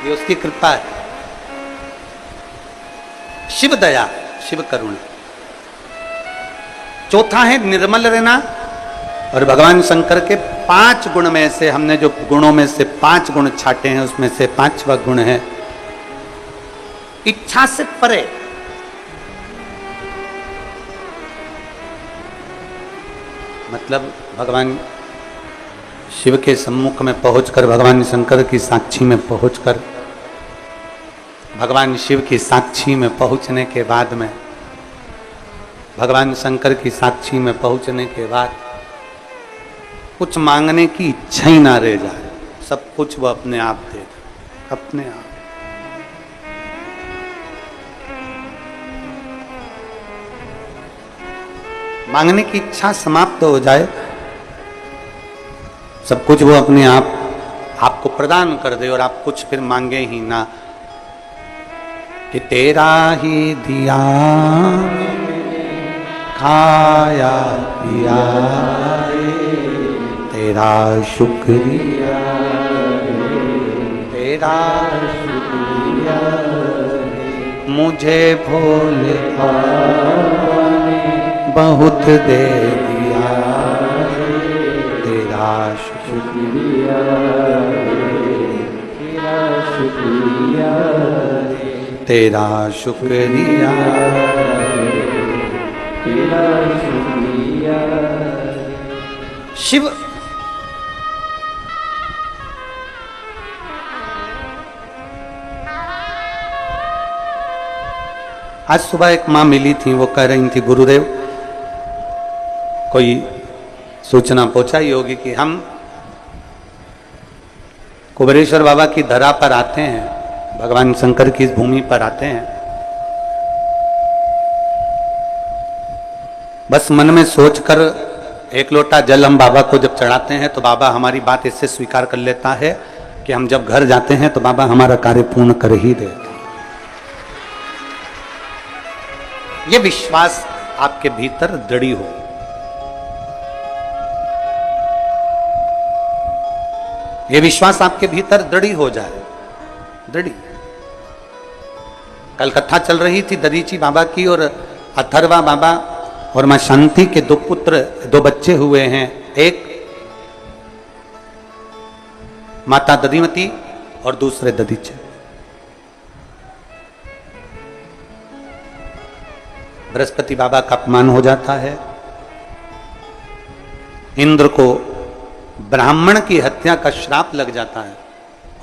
ये उसकी कृपा है। शिव दया, शिव करुणा। चौथा है निर्मल रहना। और भगवान शंकर के 5 गुण में से हमने जो गुणों में से 5 गुण छाटे हैं, उसमें से 5वां गुण है इच्छा से परे। मतलब भगवान शिव के सम्मुख में पहुंचकर, भगवान शंकर की साक्षी में पहुंचकर, भगवान शिव की साक्षी में पहुंचने के बाद में, भगवान शंकर की साक्षी में पहुंचने के बाद कुछ मांगने की इच्छा ही ना रह जाए, सब कुछ वो अपने आप दे दे, अपने आप। मांगने की इच्छा समाप्त हो जाए, सब कुछ वो अपने आप आपको प्रदान कर दे और आप कुछ फिर मांगे ही ना। कि तेरा ही दिया खाया पिया तेरा शुक्रिया, तेरा शुक्रिया मुझे भोले बहुत दे दिया, तेरा शुक्रिया, तेरा शुक्रिया, तेरा शुक्रिया, तेरा शुक्रिया। शिव आज सुबह एक माँ मिली थी, वो कह रही थी गुरुदेव कोई सूचना पहुंचाई होगी कि हम कुबेरेश्वर बाबा की धरा पर आते हैं, भगवान शंकर की इस भूमि पर आते हैं, बस मन में सोचकर एक लोटा जल हम बाबा को जब चढ़ाते हैं तो बाबा हमारी बात इससे स्वीकार कर लेता है कि हम जब घर जाते हैं तो बाबा हमारा कार्य पूर्ण कर ही देते। ये विश्वास आपके भीतर दृढ़ हो। ये विश्वास आपके भीतर दृढ़ हो जाए, दृढ़। कल कथा चल रही थी दधीची बाबा की, और अथर्वा बाबा और मां शांति के दो पुत्र, दो बच्चे हुए हैं। एक माता दधिमती और दूसरे दधीचे। बृहस्पति बाबा का अपमान हो जाता है, इंद्र को ब्राह्मण की हत्या का श्राप लग जाता है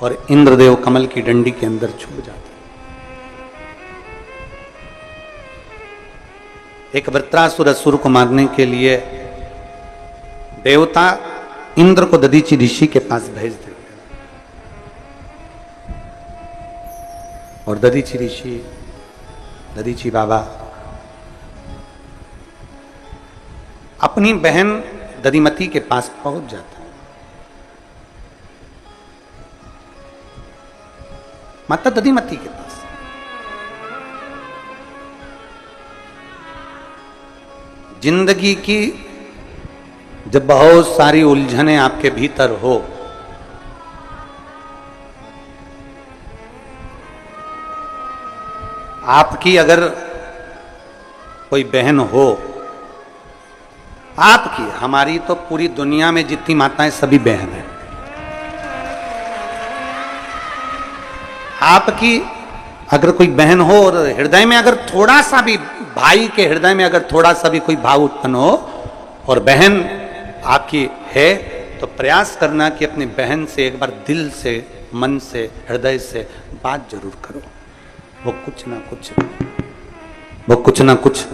और इंद्रदेव कमल की डंडी के अंदर छुप जाते हैं। एक वृत्रासुर असुर को मारने के लिए देवता इंद्र को दधीची ऋषि के पास भेज देते हैं, और दधीची ऋषि, दधीची बाबा अपनी बहन दधिमती के पास पहुंच जाता है। माता दधिमती के पास जिंदगी की जब बहुत सारी उलझनें आपके भीतर हो, आपकी अगर कोई बहन हो, आपकी, हमारी तो पूरी दुनिया में जितनी माताएं सभी बहन हैं, आपकी अगर कोई बहन हो और हृदय में अगर थोड़ा सा भी, भाई के हृदय में अगर थोड़ा सा भी कोई भाव उत्पन्न हो और बहन आपकी है, तो प्रयास करना कि अपनी बहन से एक बार दिल से, मन से, हृदय से बात जरूर करो। वो कुछ ना कुछ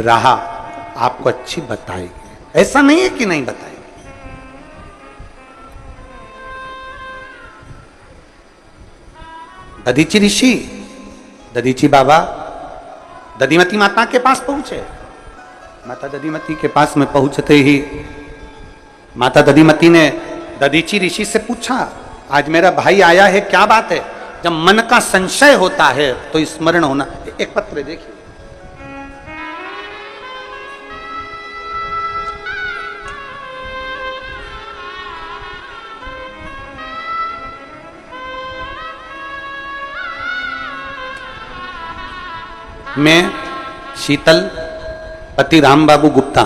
राह आपको अच्छी बताएगी। ऐसा नहीं है कि नहीं बताएगी। दधीची ऋषि, दधीची बाबा दधिमती माता के पास पहुंचे। माता दधिमती के पास में पहुंचते ही माता दधिमती ने दधीची ऋषि से पूछा, आज मेरा भाई आया है, क्या बात है? जब मन का संशय होता है तो स्मरण होना। एक पत्र देखिए, मैं शीतल पति राम बाबू गुप्ता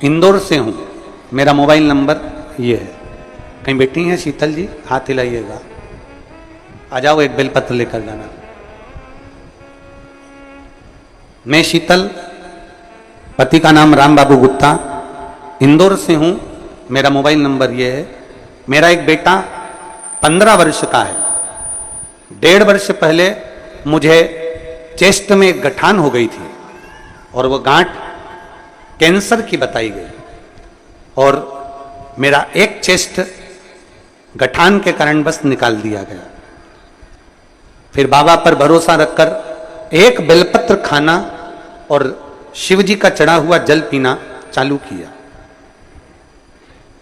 इंदौर से हूं, मेरा मोबाइल नंबर ये है। कहीं बैठी हैं शीतल जी? हाथ हिलाइएगा। आ जाओ, एक बेलपत्र लेकर जाना। मैं शीतल, पति का नाम राम बाबू गुप्ता, इंदौर से हूं, मेरा मोबाइल नंबर ये है। मेरा एक बेटा 15 वर्ष का है। 1.5 वर्ष पहले मुझे चेस्ट में एक गठान हो गई थी और वो गांठ कैंसर की बताई गई, और मेरा एक चेस्ट गठान के कारण बस निकाल दिया गया। फिर बाबा पर भरोसा रखकर एक बेलपत्र खाना और शिव जी का चढ़ा हुआ जल पीना चालू किया।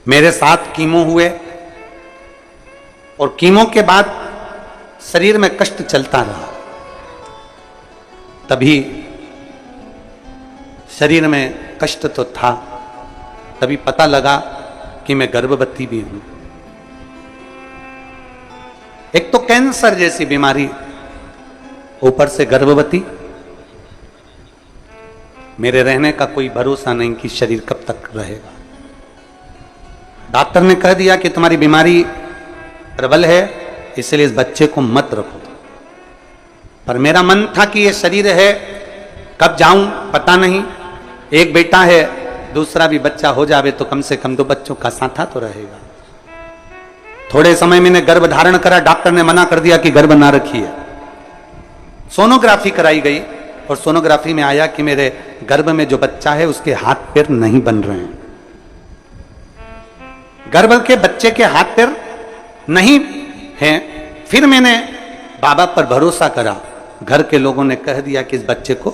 मेरे साथ कीमो हुए और कीमो के बाद शरीर में कष्ट चलता रहा। तभी शरीर में कष्ट तो था, तभी पता लगा कि मैं गर्भवती भी हूं। एक तो कैंसर जैसी बीमारी, ऊपर से गर्भवती। मेरे रहने का कोई भरोसा नहीं कि शरीर कब तक रहेगा। डॉक्टर ने कह दिया कि तुम्हारी बीमारी प्रबल है, इसलिए इस बच्चे को मत रखो। पर मेरा मन था कि ये शरीर है, कब जाऊं पता नहीं। एक बेटा है, दूसरा भी बच्चा हो जावे तो कम से कम 2 बच्चों का साथा तो रहेगा। थोड़े समय मैंने गर्भ धारण करा, डॉक्टर ने मना कर दिया कि गर्भ ना रखिए। सोनोग्राफी कराई गई और सोनोग्राफी में आया कि मेरे गर्भ में जो बच्चा है उसके हाथ पैर नहीं बन रहे हैं। गर्भ के बच्चे के हाथ पैर नहीं हैं। फिर मैंने बाबा पर भरोसा करा, घर के लोगों ने कह दिया कि इस बच्चे को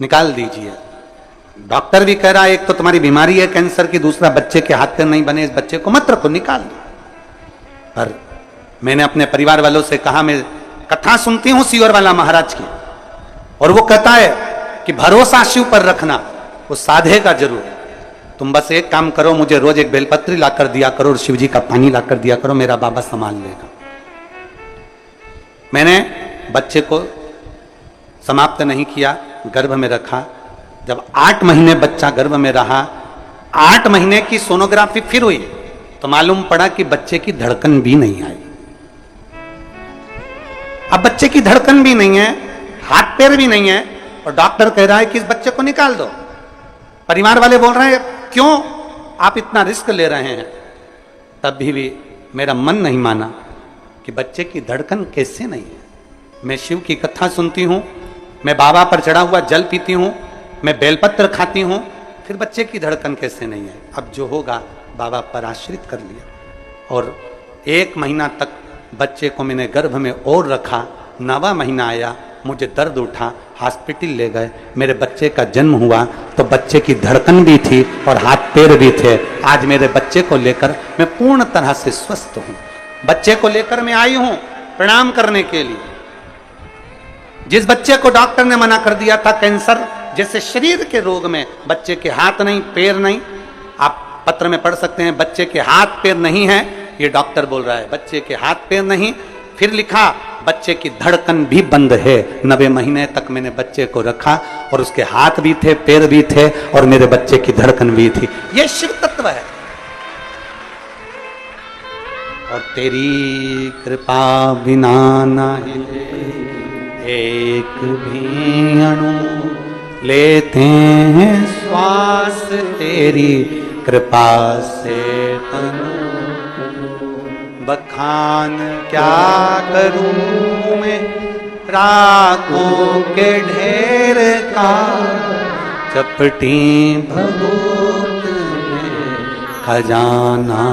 निकाल दीजिए। डॉक्टर भी कह रहा है एक तो तुम्हारी बीमारी है कैंसर की, दूसरा बच्चे के हाथ पैर नहीं बने, इस बच्चे को मत रखो, निकाल दो। पर मैंने अपने परिवार वालों से कहा, मैं कथा सुनती हूं सीवर वाला महाराज की, और वो कहता है कि भरोसा शिव पर रखना, वो साधेगा जरूर। तुम बस एक काम करो, मुझे रोज एक बेलपत्री लाकर दिया करो और शिव जी का पानी लाकर दिया करो, मेरा बाबा संभाल लेगा। मैंने बच्चे को समाप्त नहीं किया, गर्भ में रखा। जब 8 महीने बच्चा गर्भ में रहा, 8 महीने की सोनोग्राफी फिर हुई तो मालूम पड़ा कि बच्चे की धड़कन भी नहीं आई। अब बच्चे की धड़कन भी नहीं है, हाथ पैर भी नहीं है, और डॉक्टर कह रहा है कि इस बच्चे को निकाल दो। परिवार वाले बोल रहे हैं क्यों आप इतना रिस्क ले रहे हैं। तब भी मेरा मन नहीं माना कि बच्चे की धड़कन कैसे नहीं है। मैं शिव की कथा सुनती हूं, मैं बाबा पर चढ़ा हुआ जल पीती हूं, मैं बेलपत्र खाती हूं, फिर बच्चे की धड़कन कैसे नहीं है। अब जो होगा बाबा पर आश्रित कर लिया। और 1 महीना तक बच्चे को मैंने गर्भ में और रखा। 9वां महीना आया, मुझे दर्द उठा, हॉस्पिटल ले गए। मेरे बच्चे का जन्म हुआ तो बच्चे की धड़कन भी थी और हाथ पैर भी थे। आज मेरे बच्चे को लेकर मैं पूर्ण तरह से स्वस्थ हूं। बच्चे को लेकर मैं आई हूं प्रणाम करने के लिए। जिस बच्चे को डॉक्टर ने मना कर दिया था कैंसर जैसे शरीर के रोग में, बच्चे के हाथ नहीं पैर नहीं, आप पत्र में पढ़ सकते हैं, बच्चे के हाथ पैर नहीं है, ये डॉक्टर बोल रहा है, बच्चे के हाथ पैर नहीं। फिर लिखा बच्चे की धड़कन भी बंद है। 9वें महीने तक मैंने बच्चे को रखा और उसके हाथ भी थे पैर भी थे और मेरे बच्चे की धड़कन भी थी। ये शिव तत्व है। और तेरी कृपा बिना नहीं एक भी अणु लेते हैं श्वास, तेरी कृपा से तनु बखान क्या करूं मैं राखों के ढेर का, चपटी भभूत में खजाना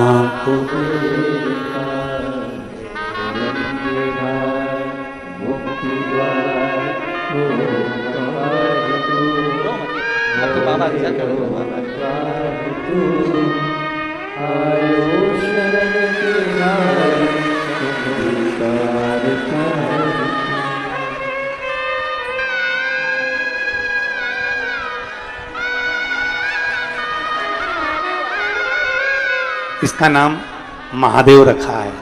इसका नाम महादेव रखा है।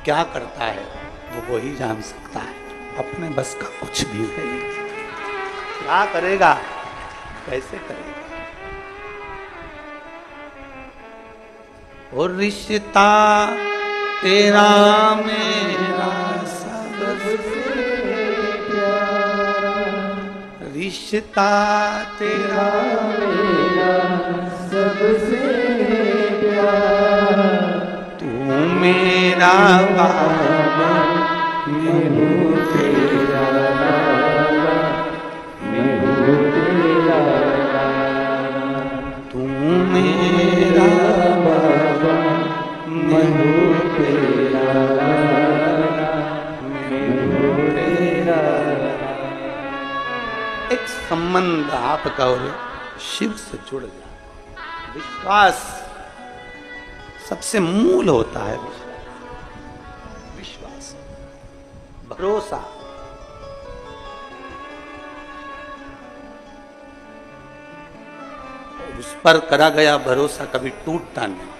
क्या करता है वो वही जान सकता है, अपने बस का कुछ भी नहीं। क्या करेगा कैसे करेगा। और रिश्ता तेरा मेरा सबसे प्यारा, रिश्ता तेरा मेरा सबसे प्यारा, तू मेरा बाबा मैं हूँ तेरा बाबा, मैं हूँ तेरा बाबा, तू मेरा बाबा मैं हूँ तेरा बाबा, मैं हूँ तेरा। एक संबंध आपका और शिव से जुड़ जा। विश्वास सबसे मूल होता है। विश्वास, भरोसा। उस पर करा गया भरोसा कभी टूटता नहीं।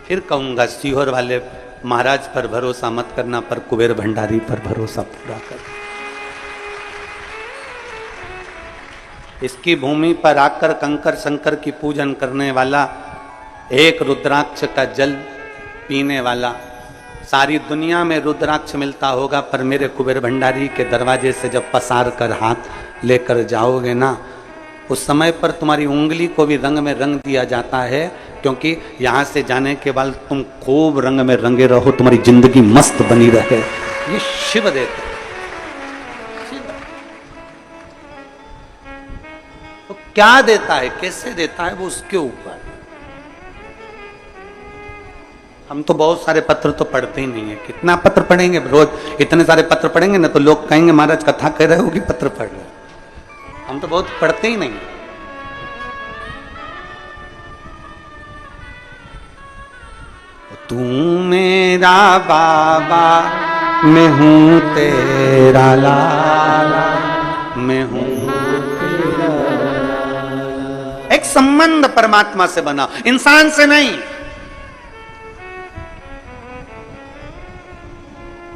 फिर कहूंगा, सीहोर वाले महाराज पर भरोसा मत करना, पर कुबेर भंडारी पर भरोसा पूरा कर। इसकी भूमि पर आकर कंकर शंकर की पूजन करने वाला, एक रुद्राक्ष का जल पीने वाला, सारी दुनिया में रुद्राक्ष मिलता होगा, पर मेरे कुबेर भंडारी के दरवाजे से जब पसार कर हाथ लेकर जाओगे ना, उस समय पर तुम्हारी उंगली को भी रंग में रंग दिया जाता है, क्योंकि यहां से जाने के बाद तुम खूब रंग में रंगे रहो, तुम्हारी जिंदगी मस्त बनी रहे। ये शिव देता है। तो क्या देता है, कैसे देता है, वो उसके ऊपर। हम तो बहुत सारे पत्र तो पढ़ते ही नहीं है। कितना पत्र पढ़ेंगे रोज? इतने सारे पत्र पढ़ेंगे ना तो लोग कहेंगे महाराज कथा कह रहे हो कि पत्र पढ़ रहे हो। हम तो बहुत पढ़ते ही नहीं। तू मेरा बाबा, मैं हूं तेरा लाला, मैं हूं तेरा लाला। एक संबंध परमात्मा से बना, इंसान से नहीं।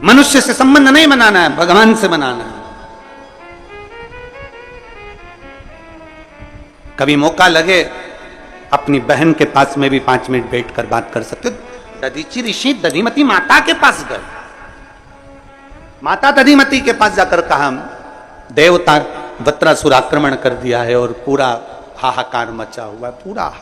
मनुष्य से संबंध नहीं बनाना है, भगवान से बनाना है। कभी मौका लगे अपनी बहन के पास में भी 5 मिनट बैठकर बात कर सकते हो। दधीचि ऋषि दधिमती माता के पास गए। माता दधिमती के पास जाकर कहा, देवता वत्रासुर आक्रमण कर दिया है और पूरा हाहाकार मचा हुआ है, पूरा।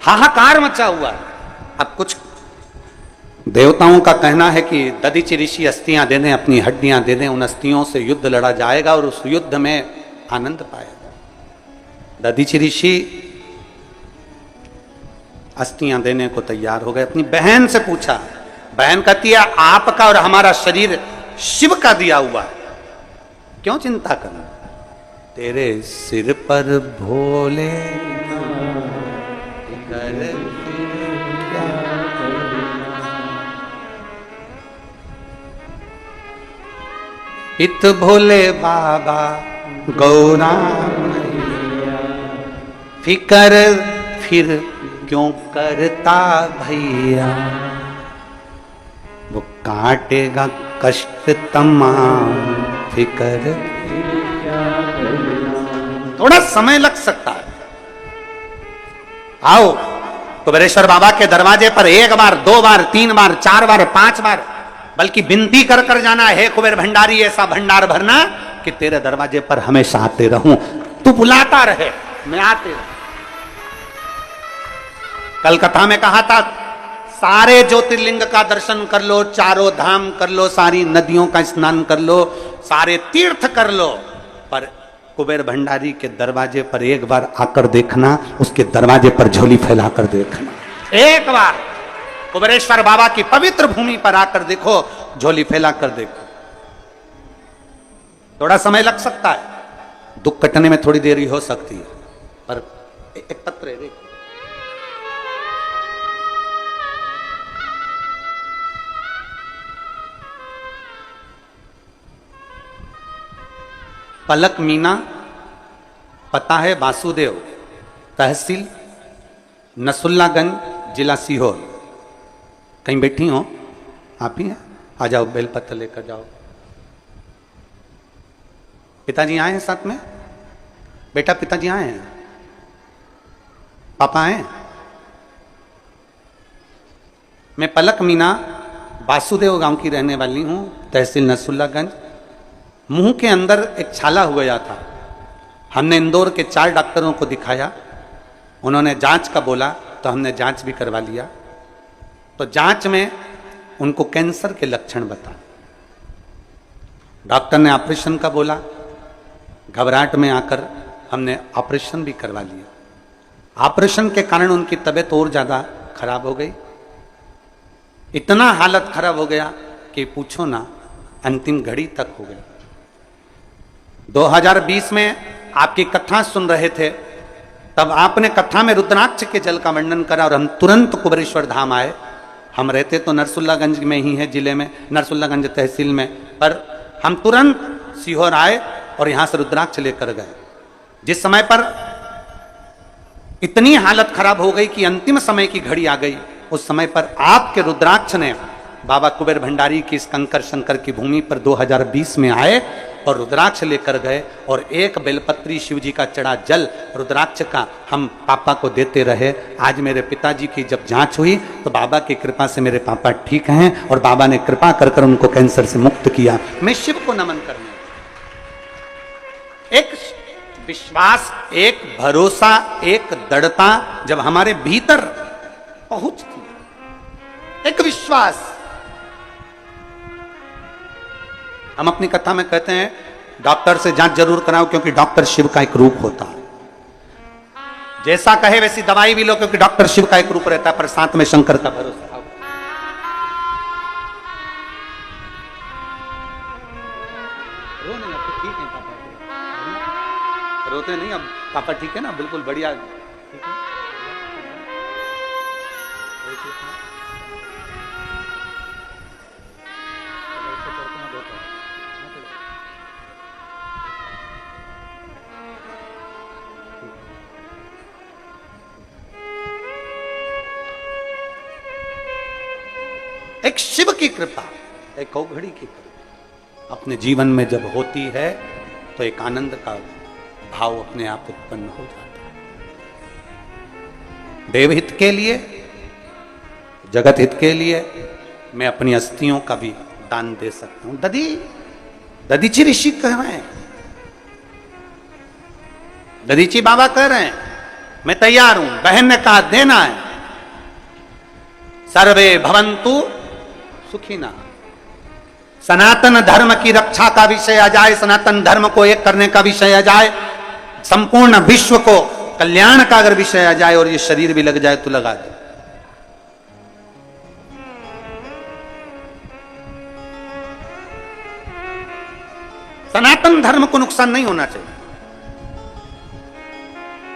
हाहाकार मचा हुआ है। अब कुछ देवताओं का कहना है कि दधीचि ऋषि अस्थियां दे दें, अपनी हड्डियां दे दें, उन अस्थियों से युद्ध लड़ा जाएगा और उस युद्ध में आनंद पाएगा। दधीचि ऋषि अस्थियां देने को तैयार हो गए। अपनी बहन से पूछा, बहन कहती है आपका और हमारा शरीर शिव का दिया हुआ है, क्यों चिंता करना? तेरे सिर पर भोले इत भोले बाबा गौरा फिकर फिर क्यों करता भैया, वो काटेगा कष्ट तमाम फिकर। थोड़ा समय लग सकता है। आओ कुबेरेश्वर बाबा के दरवाजे पर 1 बार 2 बार 3 बार 4 बार 5 बार, बल्कि विनती कर कर जाना है, कुबेर भंडारी ऐसा भंडार भरना कि तेरे दरवाजे पर हमेशा आते रहूं, तू बुलाता रहे, मैं आते रहूं। कल कथा में कहा था, सारे ज्योतिर्लिंग का दर्शन कर लो, चारों धाम कर लो, सारी नदियों का स्नान कर लो, सारे तीर्थ कर लो, पर कुबेर भंडारी के दरवाजे पर 1 बार आकर देखना, उसके दरवाजे पर झोली फैलाकर देखना। 1 बार कुबेरेश्वर बाबा की पवित्र भूमि पर आकर देखो, झोली फैलाकर देखो। थोड़ा समय लग सकता है, दुख कटने में थोड़ी देरी हो सकती है, पर एक पत्र है देखो। पलक मीना, पता है वासुदेव, तहसील नसुल्लागंज, जिला सीहोर। कहीं बैठी हो आप ही हैं? आ जाओ, बेलपत्र लेकर जाओ। पिताजी आए हैं साथ में? बेटा पिताजी आए हैं? पापा आए? मैं पलक मीना वासुदेव गांव की रहने वाली हूं, तहसील नसुल्लागंज। मुंह के अंदर एक छाला हो गया था। हमने इंदौर के 4 डॉक्टरों को दिखाया, उन्होंने जांच का बोला तो हमने जांच भी करवा लिया। तो जांच में उनको कैंसर के लक्षण बता। डॉक्टर ने ऑपरेशन का बोला, घबराहट में आकर हमने ऑपरेशन भी करवा लिया। ऑपरेशन के कारण उनकी तबीयत और ज्यादा खराब हो गई, इतना हालत खराब हो गया कि पूछो ना, अंतिम घड़ी तक हो गई। 2020 में आपकी कथा सुन रहे थे, तब आपने कथा में रुद्राक्ष के जल का वर्णन करा और हम तुरंत कुबेरेश्वर धाम आए। हम रहते तो नरसुल्लागंज में ही है, जिले में नरसुल्लागंज तहसील में, पर हम तुरंत सीहोर आए और यहां से रुद्राक्ष लेकर गए। जिस समय पर इतनी हालत खराब हो गई कि अंतिम समय की घड़ी आ गई, उस समय पर आपके रुद्राक्ष ने बाबा कुबेर भंडारी की इस कंकर शंकर की भूमि पर 2020 में आए और रुद्राक्ष लेकर गए और एक बेलपत्री शिव जी का चढ़ा जल रुद्राक्ष का हम पापा को देते रहे। आज मेरे पिताजी की जब जांच हुई तो बाबा की कृपा से मेरे पापा ठीक हैं और बाबा ने कृपा कर कर उनको कैंसर से मुक्त किया। मैं शिव को नमन करने, एक विश्वास, एक भरोसा, एक दृढ़ता जब हमारे भीतर पहुंचती, एक विश्वास। हम अपनी कथा में कहते हैं डॉक्टर से जांच जरूर कराओ, क्योंकि डॉक्टर शिव का एक रूप होता है। जैसा कहे वैसी दवाई भी लो, क्योंकि डॉक्टर शिव का एक रूप रहता है, पर साथ में शंकर का भरोसा। रोने लगते, ठीक है पापा, रोते नहीं, अब पापा ठीक है ना, बिल्कुल बढ़िया, ठीक है। एक शिव की कृपा, एक घड़ी की कृपा अपने जीवन में जब होती है तो एक आनंद का भाव अपने आप उत्पन्न हो जाता है। देवहित के लिए, जगत हित के लिए मैं अपनी अस्थियों का भी दान दे सकता हूं। दधीची ऋषि कह रहे हैं, दधीची बाबा कह रहे हैं मैं तैयार हूं। बहन ने कहा देना है। सर्वे भवन्तु सुखिना। सनातन धर्म की रक्षा का विषय आ जाए, सनातन धर्म को एक करने का विषय आ जाए, संपूर्ण विश्व को कल्याण का अगर विषय आ जाए और ये शरीर भी लग जाए तो लगा दे। सनातन धर्म को नुकसान नहीं होना चाहिए,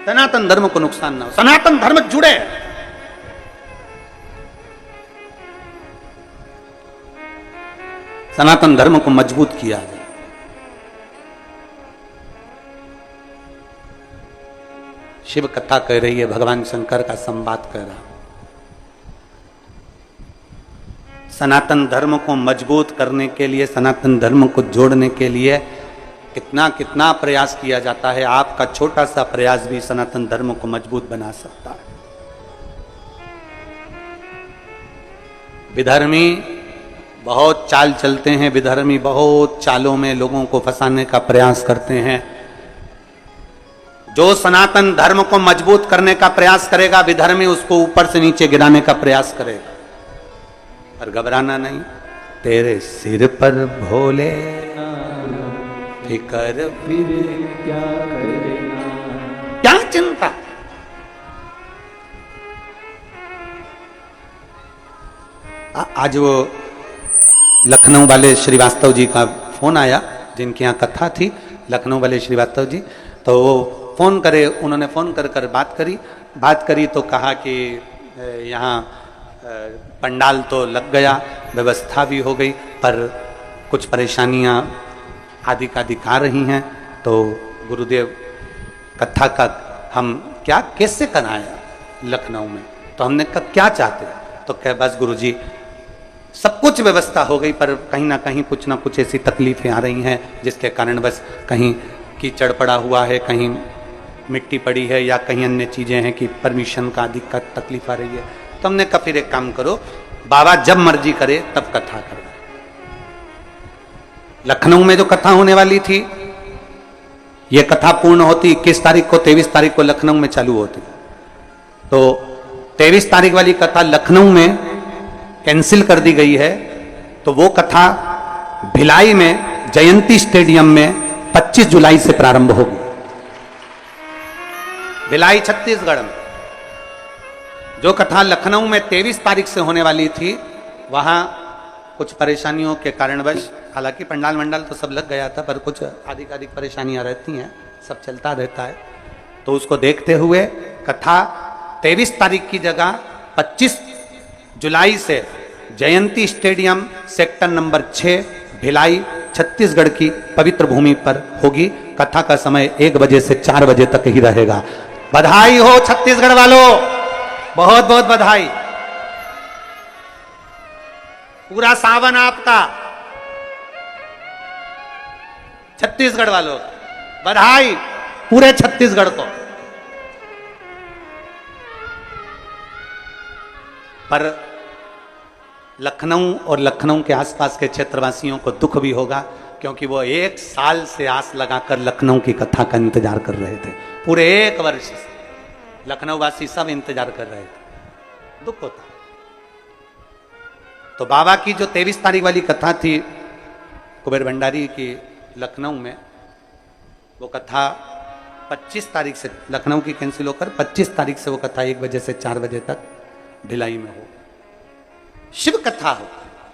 सनातन धर्म को नुकसान ना हो, सनातन धर्म जुड़े। सनातन धर्म को मजबूत किया जाए। शिव कथा कह रही है, भगवान शंकर का संवाद कह रहा। सनातन धर्म को मजबूत करने के लिए, सनातन धर्म को जोड़ने के लिए कितना कितना प्रयास किया जाता है। आपका छोटा सा प्रयास भी सनातन धर्म को मजबूत बना सकता है। विधर्मी बहुत चाल चलते हैं, विधर्मी बहुत चालों में लोगों को फंसाने का प्रयास करते हैं। जो सनातन धर्म को मजबूत करने का प्रयास करेगा, विधर्मी उसको ऊपर से नीचे गिराने का प्रयास करेगा। पर घबराना नहीं, तेरे सिर पर भोले फिकर फिर क्या करना, क्या चिंता। आज वो लखनऊ वाले श्रीवास्तव जी का फोन आया, जिनके यहाँ कथा थी, लखनऊ वाले श्रीवास्तव जी, तो वो फोन करे, उन्होंने फोन कर कर बात करी तो कहा कि यहाँ पंडाल तो लग गया, व्यवस्था भी हो गई, पर कुछ परेशानियाँ आदि का दिखा रही हैं, तो गुरुदेव कथा का हम क्या कैसे कराया लखनऊ में। तो हमने कहा क्या चाहते, तो कह बस गुरुजी सब कुछ व्यवस्था हो गई, पर कहीं ना कहीं कुछ ना कुछ ऐसी तकलीफें आ रही हैं जिसके कारण बस कहीं कीचड़ पड़ा हुआ है, कहीं मिट्टी पड़ी है, या कहीं अन्य चीजें हैं कि परमिशन का दिक्कत तकलीफ आ रही है। तो हमने कहा फिर एक काम करो, बाबा जब मर्जी करे तब कथा करो। लखनऊ में जो कथा होने वाली थी, ये कथा पूर्ण होती 21 तारीख को, 23 तारीख को लखनऊ में चालू होती, तो 23 तारीख वाली कथा लखनऊ में कैंसिल कर दी गई है। तो वो कथा भिलाई में जयंती स्टेडियम में 25 जुलाई से प्रारंभ होगी। भिलाई छत्तीसगढ़ में। जो कथा लखनऊ में 23 तारीख से होने वाली थी, वहां कुछ परेशानियों के कारणवश, हालांकि पंडाल मंडाल तो सब लग गया था, पर कुछ अधिक परेशानियां रहती हैं, सब चलता रहता है। तो उसको देखते हुए कथा 23 तारीख की जगह 25 जुलाई से Jayanti stadium sector number 6 Bhilai Chhattisgarh की पवित्र भूमि पर होगी। कथा का समय 1 बजे से 4 बजे तक ही रहेगा। बधाई हो छत्तीसगढ़ वालों, बहुत बहुत बधाई। पूरा सावन आपका, छत्तीसगढ़ वालों बधाई, पूरे छत्तीसगढ़ को। पर लखनऊ और लखनऊ के आसपास के क्षेत्रवासियों को दुख भी होगा, क्योंकि वो 1 साल से आस लगाकर लखनऊ की कथा का इंतजार कर रहे थे। पूरे 1 वर्ष से लखनऊ वासी सब इंतजार कर रहे थे, दुख होता। तो बाबा की जो 23 तारीख वाली कथा थी कुबेर भंडारी की लखनऊ में, वो कथा 25 तारीख से लखनऊ की कैंसिल होकर 25 तारीख से वो कथा 1 बजे से 4 बजे तक भिलाई में हो, शिव कथा हो।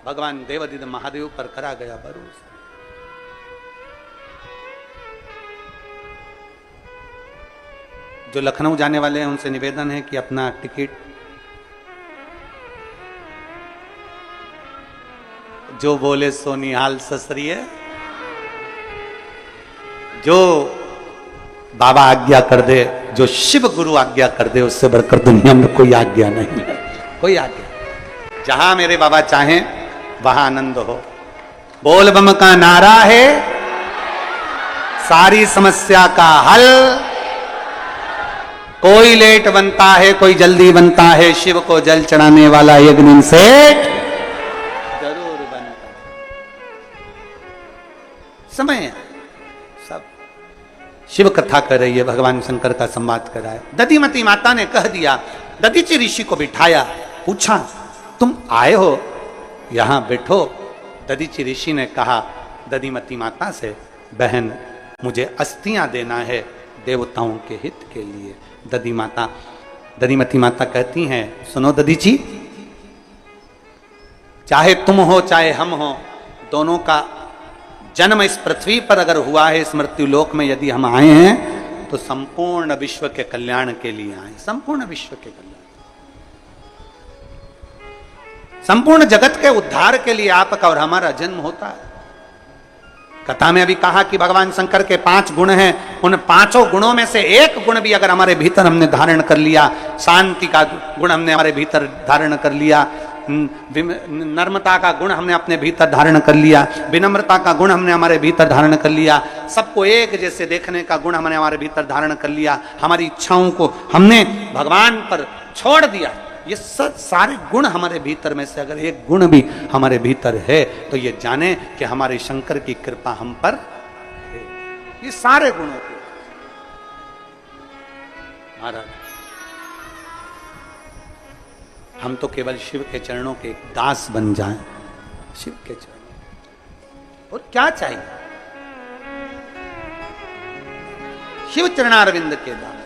भगवान देवादिदेव महादेव पर करा गया भरोसा। जो लखनऊ जाने वाले हैं उनसे निवेदन है कि अपना टिकट, जो बोले सो निहाल ससरिये, जो बाबा आज्ञा कर दे, जो शिव गुरु आज्ञा कर दे, उससे बढ़कर दुनिया में कोई आज्ञा नहीं है, कोई आज्ञा। जहां मेरे बाबा चाहें वहां आनंद हो। बोल बम का नारा है सारी समस्या का हल। कोई लेट बनता है, कोई जल्दी बनता है, शिव को जल चढ़ाने वाला एक दिन से जरूर बनता है। समय है, सब शिव कथा कर रही है, भगवान शंकर का संवाद कर रहा है। दधिमती माता ने कह दिया, दधीचि ऋषि को बिठाया, पूछा तुम आए हो, यहां बैठो। दधीचि ऋषि ने कहा दधिमती माता से, बहन मुझे अस्थियां देना है देवताओं के हित के लिए। दधिमती माता कहती हैं, सुनो दधीचि, चाहे तुम हो चाहे हम हो, दोनों का जन्म इस पृथ्वी पर अगर हुआ है, इस मृत्यु लोक में यदि हम आए हैं, तो संपूर्ण विश्व के कल्याण के लिए आए, संपूर्ण विश्व के कल्याण, संपूर्ण जगत के उद्धार के लिए आपका और हमारा जन्म होता है। कथा में अभी कहा कि भगवान शंकर के 5 गुण हैं, उन 5 गुणों में से एक गुण भी अगर हमारे भीतर हमने धारण कर लिया, शांति का गुण हमने हमारे भीतर धारण कर लिया, नर्मता का गुण हमने अपने भीतर धारण कर लिया, विनम्रता का गुण हमने हमारे भीतर धारण कर लिया, सबको एक जैसे देखने का गुण हमने हमारे भीतर धारण कर लिया, हमारी इच्छाओं को हमने भगवान पर छोड़ दिया, ये सब सारे गुण हमारे भीतर में से अगर एक गुण भी हमारे भीतर है, तो ये जाने कि हमारे शंकर की कृपा हम पर है। ये सारे गुणों को महाराज, हम तो केवल शिव के चरणों के दास बन जाएं, शिव के चरणों, और क्या चाहिए, शिव चरणारविंद के दास।